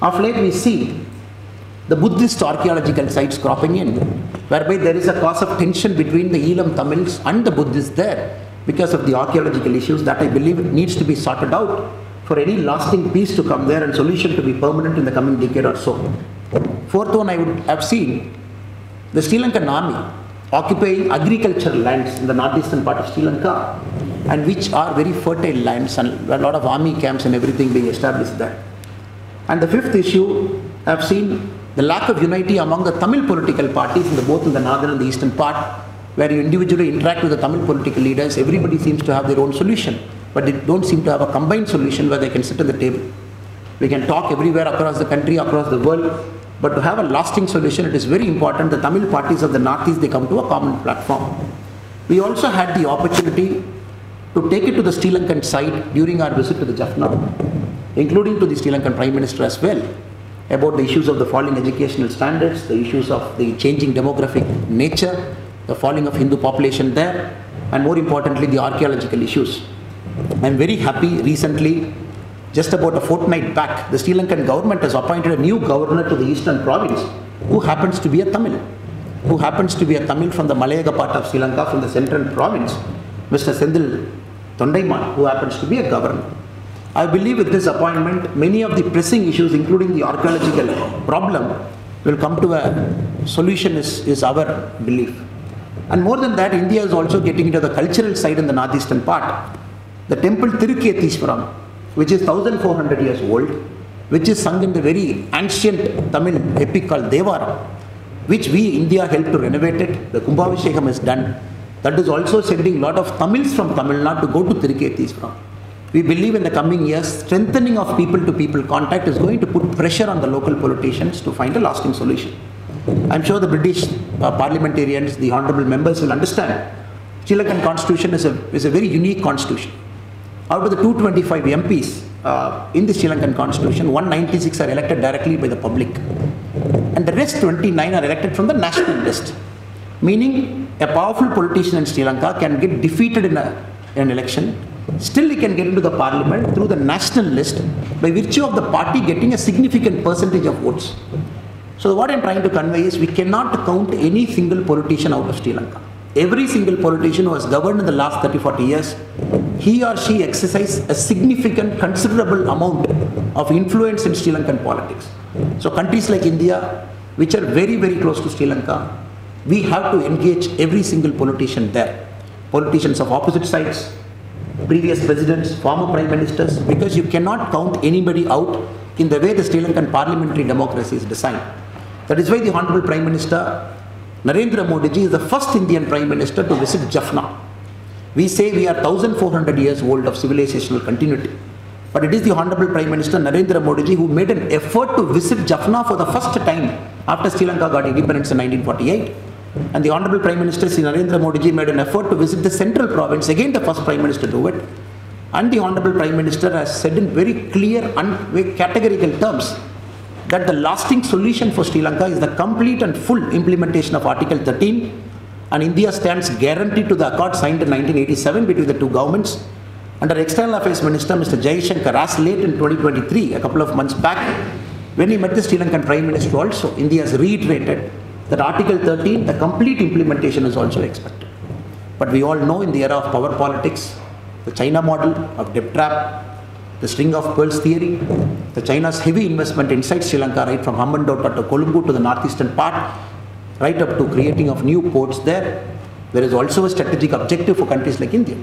Of late we see the Buddhist archaeological sites cropping in, whereby there is a cause of tension between the Elam Tamils and the Buddhists there because of the archaeological issues that I believe needs to be sorted out for any lasting peace to come there and solution to be permanent in the coming decade or so. Fourth one, I would have seen the Sri Lankan army occupying agricultural lands in the northeastern part of Sri Lanka, and which are very fertile lands, and a lot of army camps and everything being established there. And the fifth issue, I have seen the lack of unity among the Tamil political parties both in the northern and the eastern part, where you individually interact with the Tamil political leaders. Everybody seems to have their own solution, but they don't seem to have a combined solution where they can sit at the table. We can talk everywhere across the country, across the world, but to have a lasting solution, it is very important the Tamil parties of the northeast, they come to a common platform. We also had the opportunity to take it to the Sri Lankan side during our visit to the Jaffna, including to the Sri Lankan Prime Minister as well, about the issues of the falling educational standards, the issues of the changing demographic nature, the falling of Hindu population there, and more importantly, the archaeological issues. I am very happy recently, just about a fortnight back, the Sri Lankan government has appointed a new governor to the eastern province, who happens to be a Tamil, from the Malayaga part of Sri Lanka, from the central province, Mr. Sendil Tondaiman, who happens to be a governor. I believe with this appointment, many of the pressing issues, including the archaeological problem, will come to a solution is our belief. And more than that, India is also getting into the cultural side in the northeastern part. The temple Tirukethiswaram, which is 1400 years old, which is sung in the very ancient Tamil epic called Devara, which we, India, helped to renovate it. The Kumbhavishekam is done. That is also sending a lot of Tamils from Tamil Nadu to go to Tirukethiswaram. We believe in the coming years, strengthening of people-to-people contact is going to put pressure on the local politicians to find a lasting solution. I'm sure the British parliamentarians, the honourable members will understand. Sri Lankan constitution is a very unique constitution. Out of the 225 MPs in the Sri Lankan constitution, 196 are elected directly by the public. And the rest 29 are elected from the national list. Meaning, a powerful politician in Sri Lanka can get defeated in an election. Still he can get into the parliament through the national list by virtue of the party getting a significant percentage of votes. So what I'm trying to convey is we cannot count any single politician out of Sri Lanka. Every single politician who has governed in the last 30-40 years, he or she exercised a significant, considerable amount of influence in Sri Lankan politics. So countries like India, which are very, very close to Sri Lanka, we have to engage every single politician there. Politicians of opposite sides, previous presidents, former prime ministers, because you cannot count anybody out in the way the Sri Lankan parliamentary democracy is designed. That is why the Honorable Prime Minister Narendra Modi ji is the first Indian Prime Minister to visit Jaffna. We say we are 1400 years old of civilizational continuity. But it is the Honorable Prime Minister Narendra Modi ji who made an effort to visit Jaffna for the first time after Sri Lanka got independence in 1948. And the Honorable Prime Minister Sri Narendra Modi ji made an effort to visit the central province, again the first Prime Minister to do it. And the Honorable Prime Minister has said in very clear and categorical terms that the lasting solution for Sri Lanka is the complete and full implementation of Article 13, and India stands guaranteed to the accord signed in 1987 between the two governments. And our External Affairs Minister, Mr. Jaishankar, as late in 2023, a couple of months back, when he met the Sri Lankan Prime Minister also, India has reiterated that Article 13, the complete implementation is also expected. But we all know in the era of power politics, the China model of debt trap, the string of pearls theory, the China's heavy investment inside Sri Lanka, right from Hambantota to Colombo to the northeastern part, right up to creating of new ports there. There is also a strategic objective for countries like India.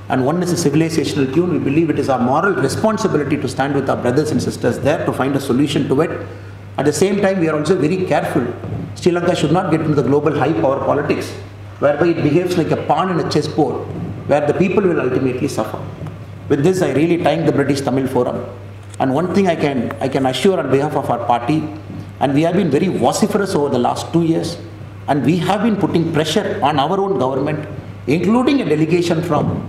And one is a civilizational tune. We believe it is our moral responsibility to stand with our brothers and sisters there to find a solution to it. At the same time, we are also very careful. Sri Lanka should not get into the global high power politics, whereby it behaves like a pawn in a chessboard, where the people will ultimately suffer. With this, I really thank the British Tamil Forum. And one thing I can assure on behalf of our party, and we have been very vociferous over the last 2 years, and we have been putting pressure on our own government, including a delegation from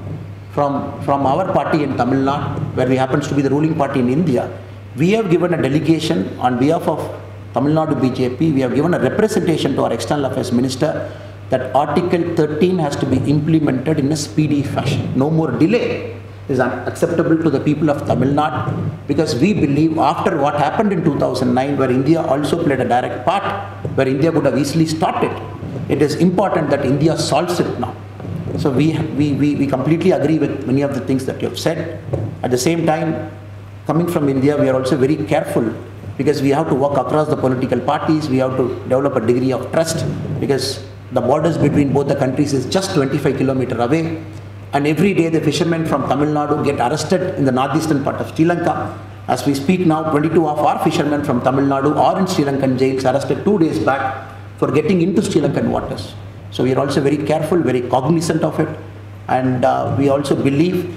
our party in Tamil Nadu, where we happens to be the ruling party in India. We have given a delegation on behalf of Tamil Nadu BJP. We have given a representation to our External Affairs Minister that Article 13 has to be implemented in a speedy fashion. No more delay is unacceptable to the people of Tamil Nadu, because we believe after what happened in 2009, where India also played a direct part, where India could have easily stopped it, it is important that India solves it now. So we completely agree with many of the things that you have said. At the same time, coming from India, we are also very careful, because we have to work across the political parties. We have to develop a degree of trust, because the borders between both the countries is just 25 kilometers away. And every day the fishermen from Tamil Nadu get arrested in the northeastern part of Sri Lanka. As we speak now, 22 of our fishermen from Tamil Nadu are in Sri Lankan jails, arrested 2 days back for getting into Sri Lankan waters. So we are also very careful, very cognizant of it. And we also believe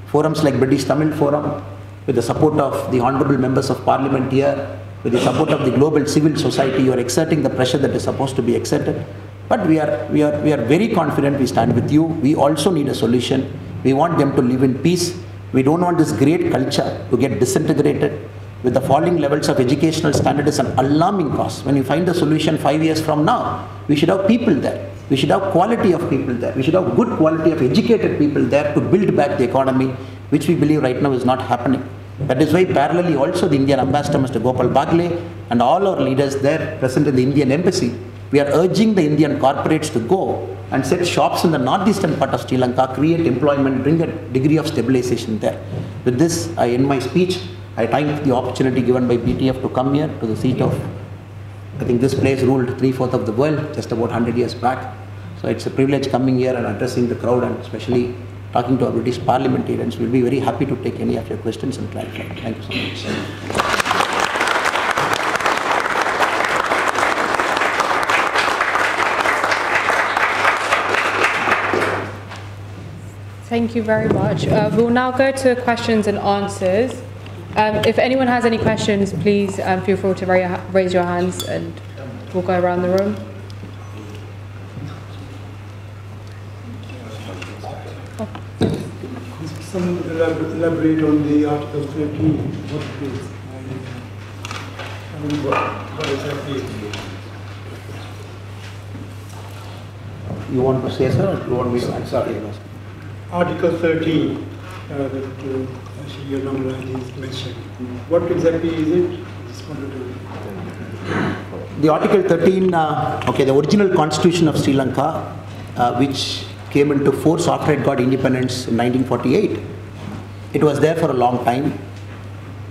forums like British Tamil Forum, with the support of the honorable members of parliament here, with the support of the global civil society, you are exerting the pressure that is supposed to be exerted. But we are very confident. We stand with you. We also need a solution. We want them to live in peace. We don't want this great culture to get disintegrated. With the falling levels of educational standard is an alarming cause. When you find a solution 5 years from now, we should have people there. We should have quality of people there. We should have good quality of educated people there to build back the economy, which we believe right now is not happening. That is why parallelly also the Indian ambassador, Mr. Gopal Bagle, and all our leaders there present in the Indian embassy, we are urging the Indian corporates to go and set shops in the northeastern part of Sri Lanka, create employment, bring a degree of stabilization there. With this, I end my speech. I thank the opportunity given by BTF to come here to the seat of, I think this place ruled 3/4 of the world just about 100 years back. So it's a privilege coming here and addressing the crowd, and especially talking to our British parliamentarians. We'll be very happy to take any of your questions and clarify. Thank you so much. Thank you very much. We'll now go to questions and answers. If anyone has any questions, please feel free to raise your hands and we'll go around the room. Some elaborate on the Article 13, what it is. I mean, what exactly? You want to say, sir, or you want me to answer? Article 13 that K Annamalai is mentioned. What exactly is it? Just wanted to... The Article 13, the original constitution of Sri Lanka, which came into force after it got independence in 1948. It was there for a long time.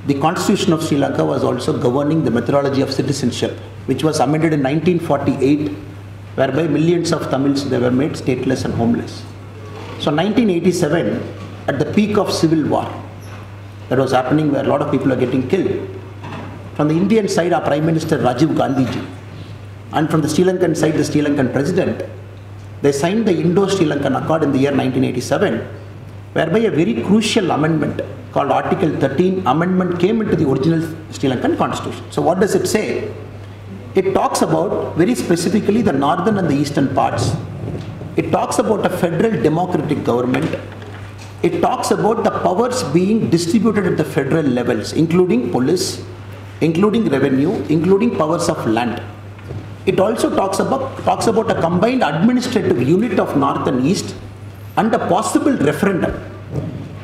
The constitution of Sri Lanka was also governing the methodology of citizenship, which was amended in 1948, whereby millions of Tamils, they were made stateless and homeless. So 1987, at the peak of civil war that was happening, where a lot of people are getting killed, from the Indian side, our Prime Minister Rajiv Gandhi ji, and from the Sri Lankan side, the Sri Lankan President, they signed the Indo-Sri Lankan Accord in the year 1987, whereby a very crucial amendment called Article 13 amendment came into the original Sri Lankan Constitution. So what does it say? It talks about very specifically the northern and the eastern parts. It talks about a federal democratic government. It talks about the powers being distributed at the federal levels, including police, including revenue, including powers of land. It also talks about a combined administrative unit of North and East and a possible referendum.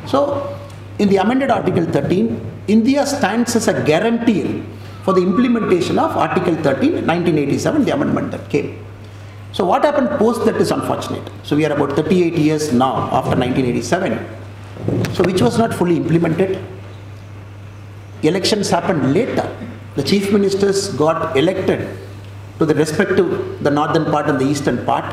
So, in the amended Article 13, India stands as a guarantor for the implementation of Article 13, 1987, the amendment that came. So what happened post that is unfortunate. So we are about 38 years now after 1987, so which was not fully implemented. Elections happened later. The chief ministers got elected to the respective, the northern part and the eastern part.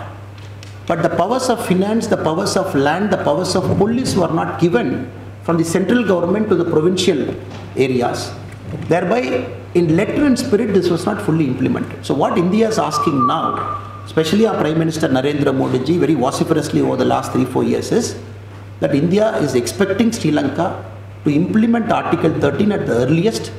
But the powers of finance, the powers of land, the powers of police were not given from the central government to the provincial areas. Thereby, in letter and spirit, this was not fully implemented. So what India is asking now, especially our Prime Minister Narendra Modi ji, very vociferously over the last 3-4 years, is that India is expecting Sri Lanka to implement Article 13 at the earliest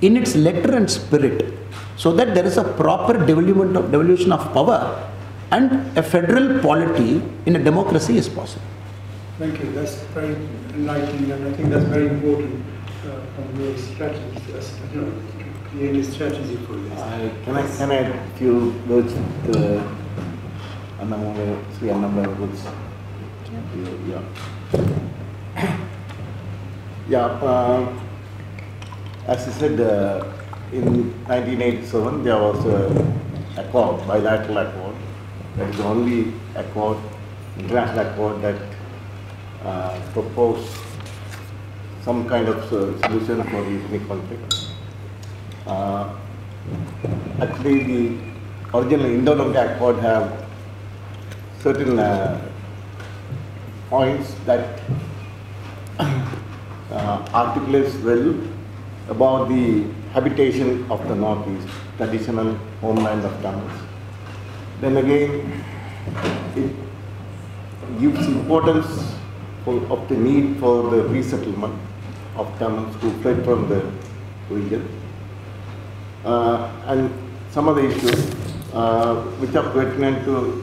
in its letter and spirit, so that there is a proper devolution of power and a federal polity in a democracy is possible. Thank you. That's very enlightening, and I think that's very important from your strategy, to create a strategy for this. Can I add a few words to Annamalai, Sri Annamalai words? As I said, in 1987 there was an accord, bilateral accord. That is the only accord, international accord that proposed some kind of solution for the ethnic conflict. Actually, the original Indo-Lanka Accord have certain points that articulates well about the habitation of the Northeast, traditional homeland of Tamils. Then again, it gives importance of the need for the resettlement of Tamils who fled from the region. And some of the issues which are pertinent to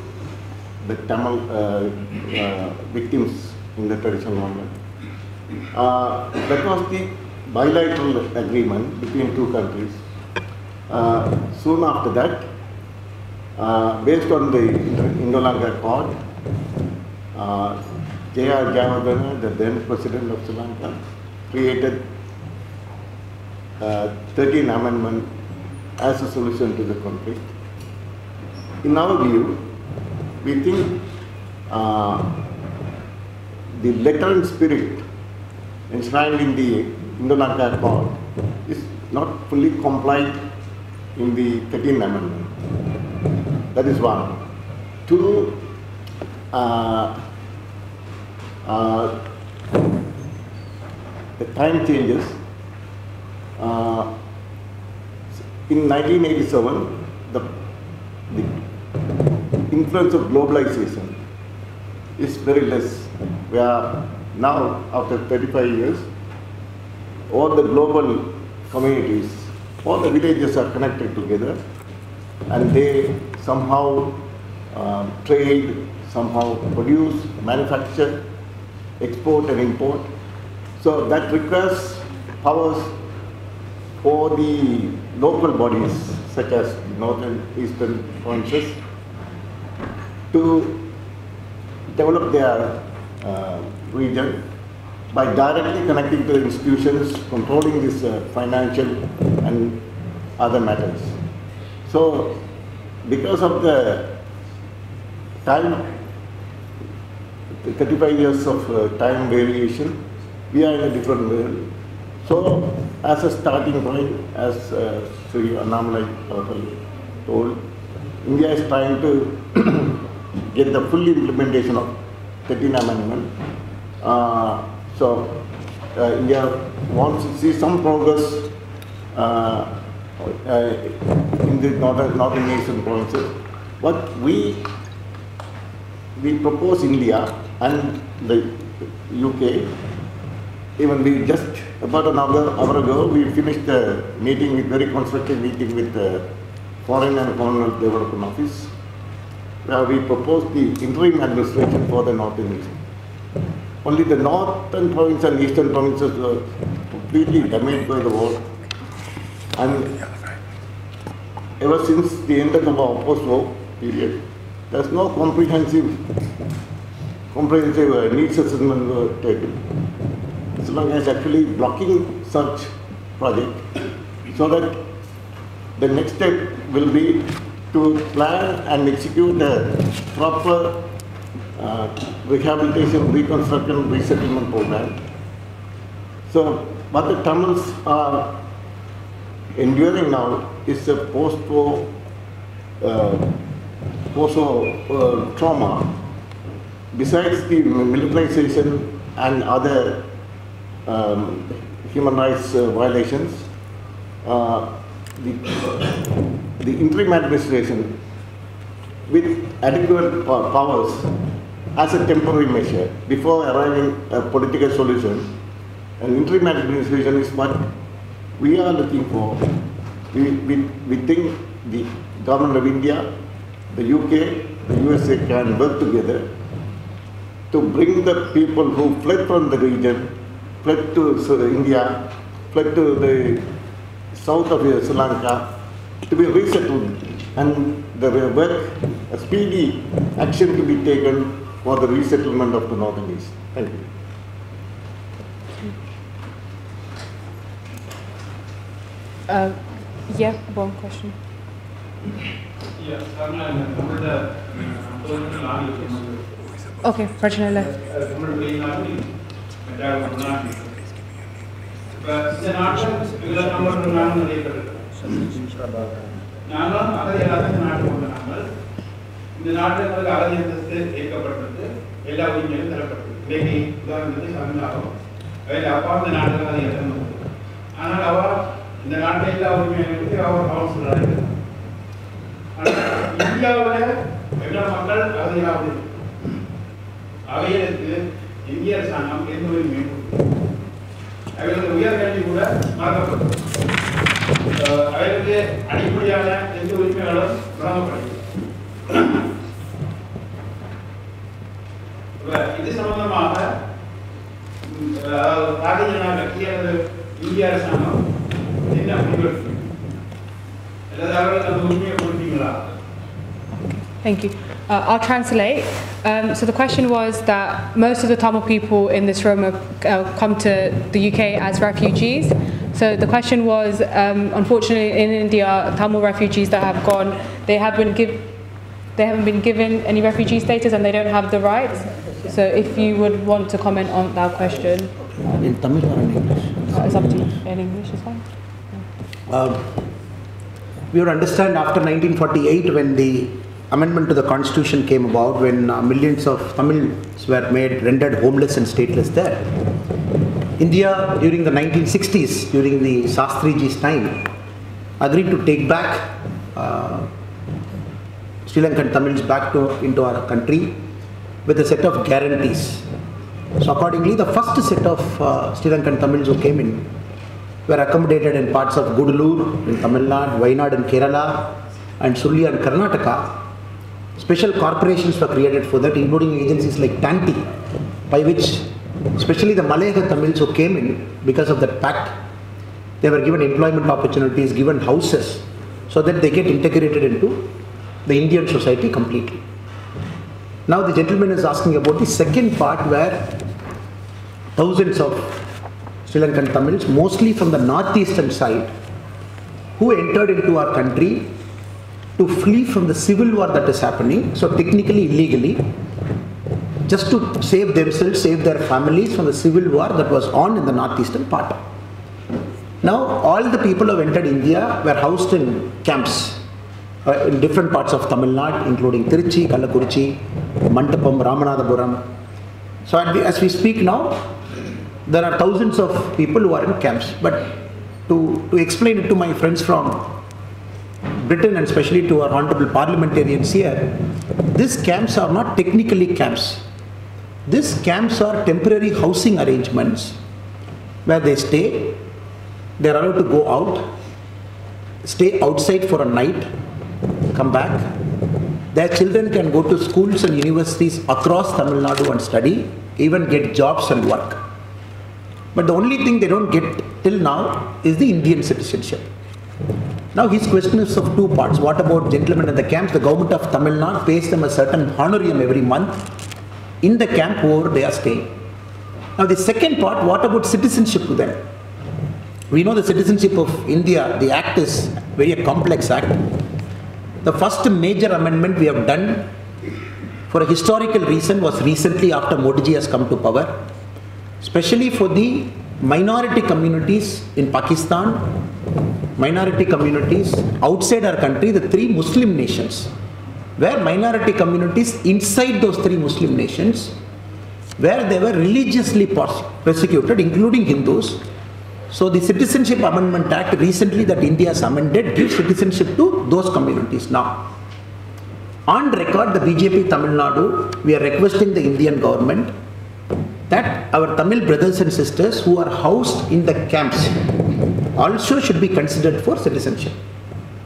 the Tamil victims in the traditional homeland. That was the bilateral agreement between two countries. Soon after that, based on the Indo-Lanka Accord, J.R. Javadana, the then President of Sri Lanka, created 13 Amendment as a solution to the conflict. In our view, we think the letter and spirit enshrined in the Indo-Lanka Accord is not fully complied in the 13th Amendment. That is one. Two, the time changes. In 1987, the influence of globalization is very less. We are now, after 35 years, all the global communities, all the villages are connected together, and they somehow trade, somehow produce, manufacture, export and import. So that requires powers for the local bodies, such as the northern, eastern provinces, to develop their region by directly connecting to the institutions controlling this financial and other matters. So, because of the time, 35 years of time variation, we are in a different world. So, as a starting point, as Sri Annamalai told, India is trying to get the full implementation of 13th Amendment. India wants to see some progress in the northern Asian provinces. But we propose India and the UK. Even we just about an hour ago, we finished a meeting, with very constructive meeting with the Foreign and Commonwealth Development Office, where we proposed the interim administration for the northern region. Only the northern province and eastern provinces were completely damaged by the war. And ever since the end of the post-war period, there's no comprehensive needs assessment were taken. Sri Lanka is actually blocking such project, so that the next step will be to plan and execute a proper rehabilitation, reconstruction, resettlement program. So what the Tamils are enduring now is a post-war trauma. Besides the militarization and other human rights violations, the interim administration with adequate powers as a temporary measure before arriving at a political solution. An interim administration is what we are looking for. We think the government of India, the UK, the USA can work together to bring the people who fled from the region, fled to India, fled to the south of Sri Lanka, to be resettled, and the work, a speedy action to be taken for the resettlement of the Northern East. Thank you. Yeah, one question. Yeah, Okay, Prajnala. இந்த நாட்டில் அகதி அந்தஸ்து ஏற்கப்பட்டது, எல்லா உரிமைகளும் தரப்பட்டது. இன்னைக்கு உதாரணத்துக்கு தமிழ்நாடும் அதில் அப்பா இந்த நாட்டில் அதை இழந்தது. ஆனால் அவர் இந்த நாட்டில் எல்லா உரிமைகளுக்கு அவர் சொல்றாரு. ஆனால் இந்தியாவில் எவ்வளவு மக்கள் அகதியாவது அவைகளுக்கு இந்திய அரசாங்கம் எந்த உரிமையும் கொடுத்தது. அவர்களுக்கு உயர்கல்வி கூட மறக்கப்பட்டது. அவர்களுக்கு அடிப்படையான எந்த உரிமைகளும் வழங்கப்படுகிறது. இது சம்பந்தமாக பாரதிய ஜனதா கட்சி அல்லது இந்திய அரசாங்கம் என்ன முடிவெடுக்கும்? அல்லது அவர்களுக்கு அந்த உரிமையை கொடுப்பீங்களா? Thank you. I'll translate. So the question was that most of the Tamil people in this room have come to the UK as refugees. So the question was, unfortunately in India, Tamil refugees that have gone, they haven't been given any refugee status and they don't have the rights. So if you would want to comment on that question. In Tamil or in English? It's up to you. In English is fine. We would understand after 1948 when the amendment to the constitution came about, when millions of Tamils were rendered homeless and stateless there. India during the 1960s, during the Shastriji's time, agreed to take back Sri Lankan Tamils back into our country with a set of guarantees. So accordingly, the first set of Sri Lankan Tamils who came in were accommodated in parts of Gudalur in Tamil Nadu, Wayanad in Kerala, and Sulya in Karnataka. Special corporations were created for that, including agencies like Tanti, by which especially the Malayalam Tamils who came in because of that pact, they were given employment opportunities, given houses, so that they get integrated into the Indian society completely. Now the gentleman is asking about the second part, where thousands of Sri Lankan Tamils, mostly from the northeastern side, who entered into our country to flee from the civil war that is happening, so technically illegally, just to save themselves, save their families from the civil war that was on in the northeastern part. Now all the people who have entered India were housed in camps in different parts of Tamil Nadu, including Tiruchi, Kallakurichi, Mandapam, Ramanathapuram. So as we speak now, there are thousands of people who are in camps. But to explain it to my friends from Britain and especially to our honorable parliamentarians here, these camps are not technically camps. These camps are temporary housing arrangements where they stay, they are allowed to go out, stay outside for a night, come back. Their children can go to schools and universities across Tamil Nadu and study, even get jobs and work. But the only thing they don't get till now is the Indian citizenship. Now his question is of two parts. What about gentlemen in the camps? The government of Tamil Nadu pays them a certain honorarium every month in the camp where they are staying. Now the second part, what about citizenship to them? We know the citizenship of India, the act is very complex act. The first major amendment we have done for a historical reason was recently after Modi ji has come to power, especially for the minority communities in Pakistan, minority communities outside our country, the 3 Muslim nations, where minority communities inside those 3 Muslim nations, where they were religiously persecuted, including Hindus. So the Citizenship Amendment Act recently that India has amended gives citizenship to those communities now. On record, the BJP Tamil Nadu, we are requesting the Indian government that our Tamil brothers and sisters who are housed in the camps also should be considered for citizenship.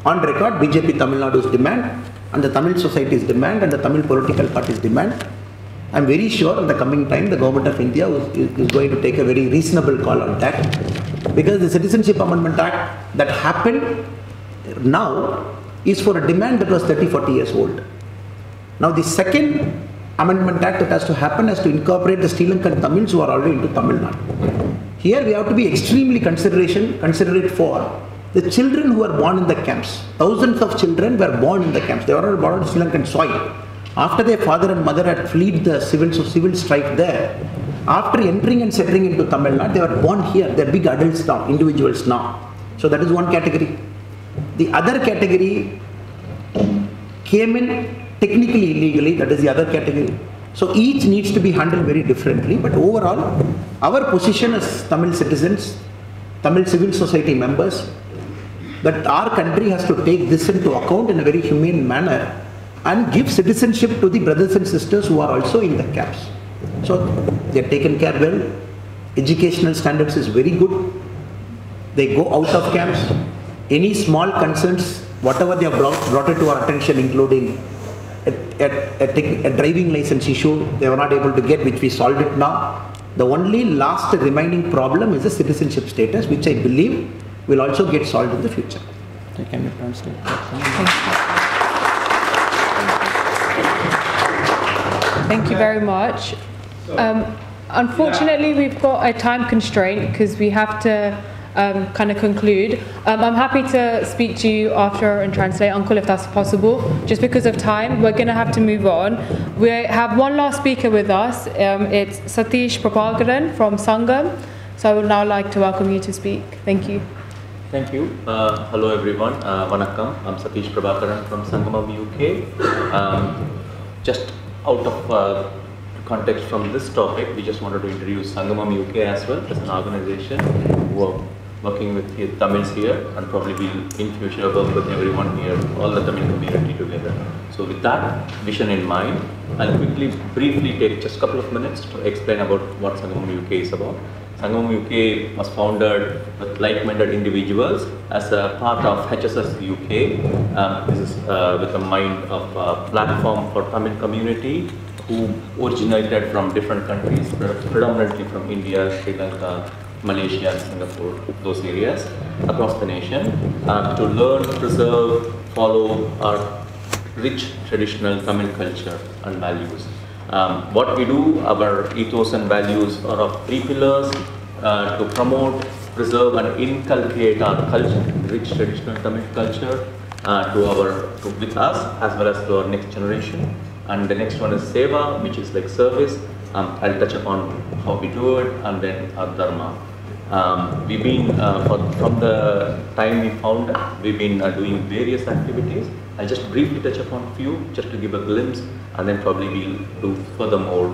On record, BJP Tamil Nadu's demand and the Tamil society's demand and the Tamil political party's demand. I am very sure in the coming time the government of India is going to take a very reasonable call on that, because the Citizenship Amendment Act that happened now is for a demand that was 30-40 years old. Now the second Amendment Act that has to happen has to incorporate the Sri Lankan Tamils who are already into Tamil Nadu. Here we have to be extremely considerate for the children who are born in the camps. Thousands of children were born in the camps. They were all born on Sri Lankan soil. After their father and mother had fled the civil strife there, after entering and settling into Tamil Nadu, they were born here. They are big adults now, individuals now. So that is one category. The other category came in technically illegally, that is the other category. So each needs to be handled very differently, but overall, our position as Tamil citizens, Tamil civil society members, that our country has to take this into account in a very humane manner and give citizenship to the brothers and sisters who are also in the camps. So they are taken care well, educational standards is very good, they go out of camps, any small concerns, whatever they have brought it to our attention, including a driving license issue they were not able to get, which we solved it now. The only last remaining problem is the citizenship status, which I believe will also get solved in the future. Can you translate that? Thank you very much. Unfortunately, we've got a time constraint because we have to kind of conclude. I'm happy to speak to you after and translate, Uncle, if that's possible. Just because of time, we're going to have to move on. We have one last speaker with us. It's Satish Prabhakaran from Sangam. So I would now like to welcome you to speak. Thank you. Thank you. Hello everyone. Vanakkam. I'm Satish Prabhakaran from Sangamam, UK. Just out of context from this topic, we just wanted to introduce Sangamam UK as well as an organization who are working with the Tamils here and probably will in future work with everyone here, all the Tamil community together. So with that vision in mind, I'll briefly take just a couple of minutes to explain about what Sangamam UK is about. Sangamam UK was founded with like-minded individuals as a part of HSS UK. This is with the mind of a platform for Tamil community who originated from different countries, predominantly from India, Sri Lanka, Malaysia, and Singapore, those areas across the nation, to learn, preserve, follow our rich traditional Tamil culture and values. What we do, our ethos and values are of 3 pillars: to promote, preserve and inculcate our culture, rich traditional Tamil culture with us as well as to our next generation. And the next one is Seva, which is like service. I'll touch upon how we do it, and then our Dharma. We've been, from the time we founded, we've been doing various activities. I'll just briefly touch upon a few, just to give a glimpse, and then probably we'll do furthermore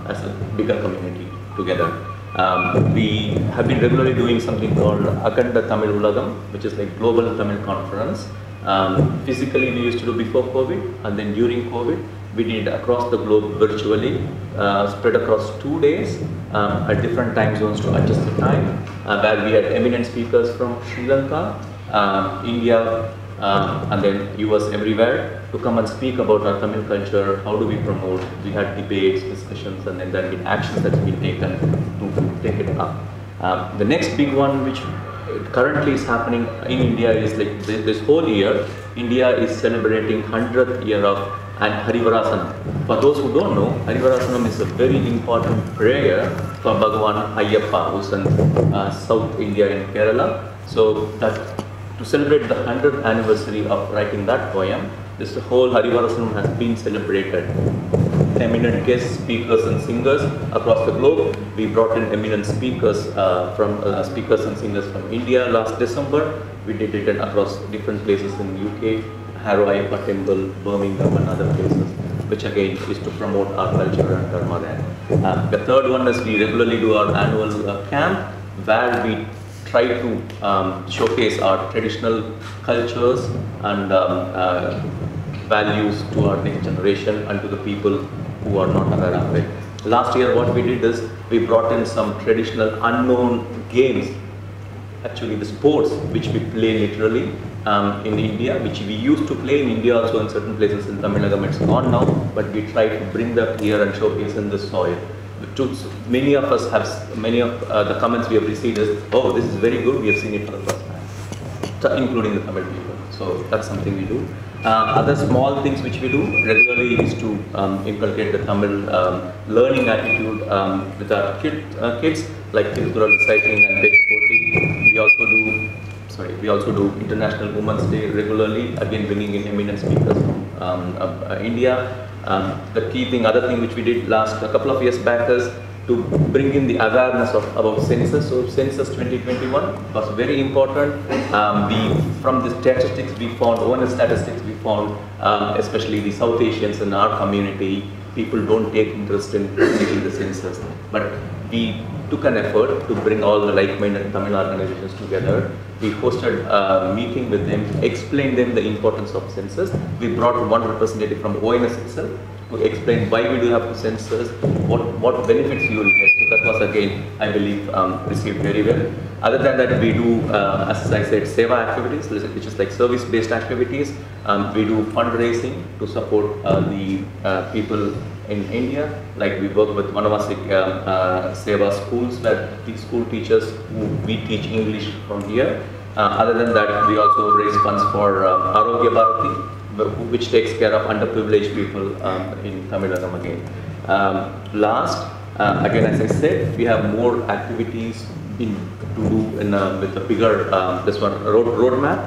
as a bigger community together. We have been regularly doing something called Akanda Tamil Ulagam, which is like Global Tamil Conference. Physically we used to do before COVID, and then during COVID we did across the globe virtually, spread across 2 days at different time zones to adjust the time, where we had eminent speakers from Sri Lanka, India, and then US, everywhere, to come and speak about our Tamil culture, how do we promote. We had debates, discussions, and then there have been actions that's been taken to take it up. The next big one, which currently is happening in India, is like this whole year, India is celebrating 100th year of Harivarasanam. For those who don't know, Harivarasanam is a very important prayer for Bhagavan Ayyappa, who's in South India in Kerala. So that to celebrate the 100th anniversary of writing that poem, this whole Harivarasanam has been celebrated. Eminent guest speakers and singers across the globe. We brought in eminent speakers speakers and singers from India last December. We did it across different places in UK, Harrow Ayyappa Temple, Birmingham and other places, which again is to promote our culture and dharma there. The third one is we regularly do our annual camp, where we try to showcase our traditional cultures and values to our next generation and to the people who are not aware of it. Last year what we did is we brought in some traditional unknown games, actually the sports which we play literally in India, which we used to play in India also in certain places in Tamil Nadu. It's gone now, but we try to bring that here and showcase in the soil. Many of us have, many of the comments we have received is, oh, this is very good, we have seen it for the first time, including the Tamil people. So that's something we do. Other small things which we do regularly is to inculcate the Tamil learning attitude with our kids, like Tiruthural reciting and Pechpoti. We also do International Women's Day regularly, again bringing in eminent speakers from India. The key thing, other thing which we did a couple of years back is to bring in the awareness about census. So census 2021 was very important. From the statistics we found, ONS statistics we found, especially the South Asians in our community, people don't take interest in taking the census. But we took an effort to bring all the like-minded Tamil organizations together. We hosted a meeting with them, explained them the importance of census. We brought one representative from ONS itself to explain why we do have census, what benefits you will get. So that was again, I believe, received very well. Other than that, we do, as I said, seva activities, which is like service-based activities. We do fundraising to support the people in India. Like we work with Vanavasi Seva schools, where the school teachers we teach English from here. Other than that, we also raise funds for Arogya Bharati, which takes care of underprivileged people in Tamil Nadu again. Again, as I said, we have more activities to do with a bigger roadmap.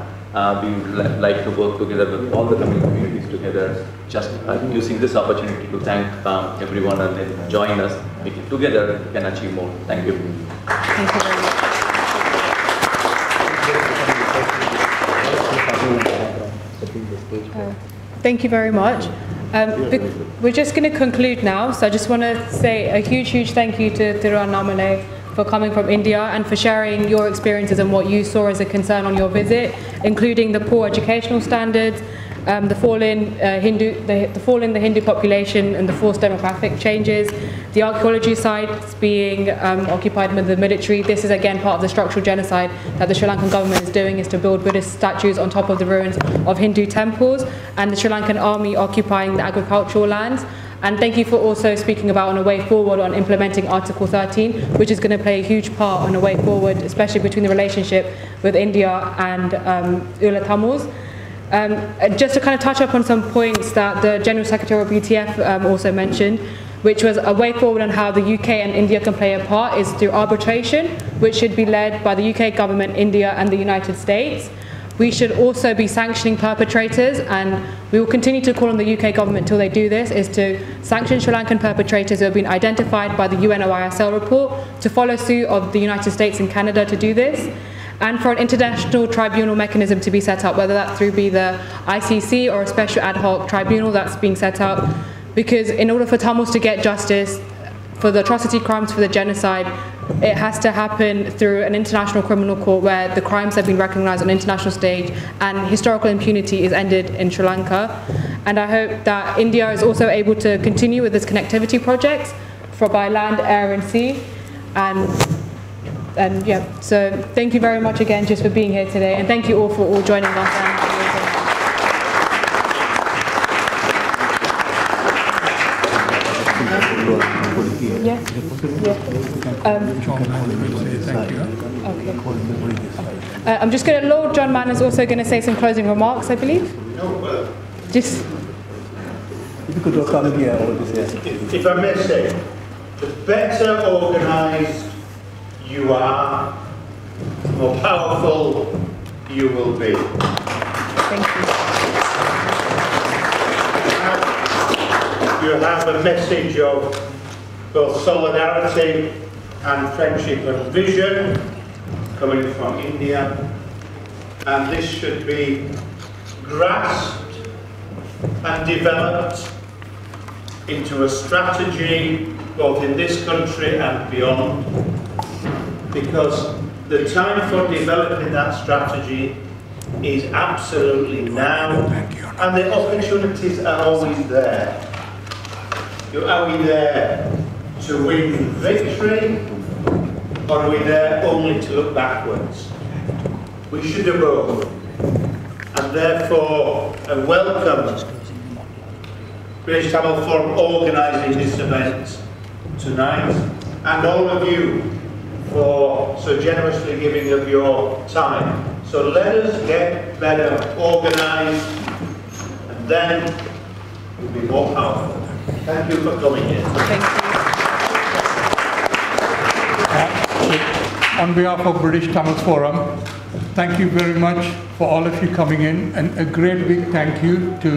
We would like to work together with all the Tamil communities together, just using this opportunity to thank everyone and then join us. Together we can achieve more. Thank you. Thank you very much. Thank you very much. We're just going to conclude now, so I just want to say a huge thank you to Thiru Annamalai for coming from India and for sharing your experiences and what you saw as a concern on your visit, including the poor educational standards, the fall in the Hindu population and the forced demographic changes, the archaeology sites being occupied by the military. This is again part of the structural genocide that the Sri Lankan government is doing, is to build Buddhist statues on top of the ruins of Hindu temples, and the Sri Lankan army occupying the agricultural lands. And thank you for also speaking about on a way forward on implementing Article 13, which is going to play a huge part on a way forward, especially between the relationship with India and Eelath Thamils. Just to kind of touch up on some points that the General Secretary of BTF also mentioned, which was a way forward on how the UK and India can play a part is through arbitration, which should be led by the UK government, India and the United States. We should also be sanctioning perpetrators, and we will continue to call on the UK government until they do this, is to sanction Sri Lankan perpetrators who have been identified by the UNOISL report, to follow suit of the United States and Canada to do this, and for an international tribunal mechanism to be set up, whether that through be the ICC or a special ad hoc tribunal that's being set up, because in order for Tamils to get justice for the atrocity crimes, for the genocide, it has to happen through an international criminal court where the crimes have been recognised on an international stage and historical impunity is ended in Sri Lanka. And I hope that India is also able to continue with its connectivity projects by land, air and sea. And yeah, so thank you very much again just for being here today, and thank you all for all joining us. I'm just going to, Lord John Mann is also going to say some closing remarks, I believe. Just. If I may say, the better organised you are, the more powerful you will be. Thank you. You have a message of both solidarity and friendship and vision coming from India, and this should be grasped and developed into a strategy both in this country and beyond, because the time for developing that strategy is absolutely now, and the opportunities are always there. Are we there to win victory, or are we there only to look backwards? We should do both, and therefore I welcome British Tamil Forum organising this event tonight, and all of you for so generously giving of your time. So let us get better organised, and then we'll be more powerful. Thank you for coming here. Thank you. On behalf of British Tamil Forum, thank you very much for all of you coming in, and a great big thank you to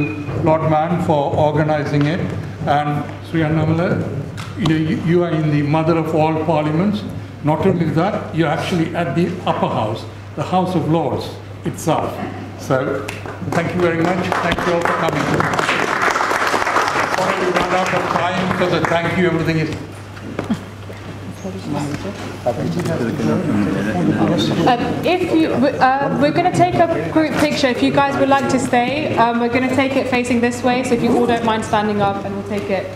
Lord Mann for organising it. And Sri Annamalai, you are in the mother of all parliaments. Not only that, you're actually at the upper house, the House of Lords itself. So, thank you very much. Thank you all for coming. Sorry we ran out of time because of thank you, everything is... We're going to take a group picture. If you guys would like to stay, we're going to take it facing this way. So if you all don't mind standing up, and we'll take it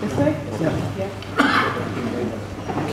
this way. Yeah.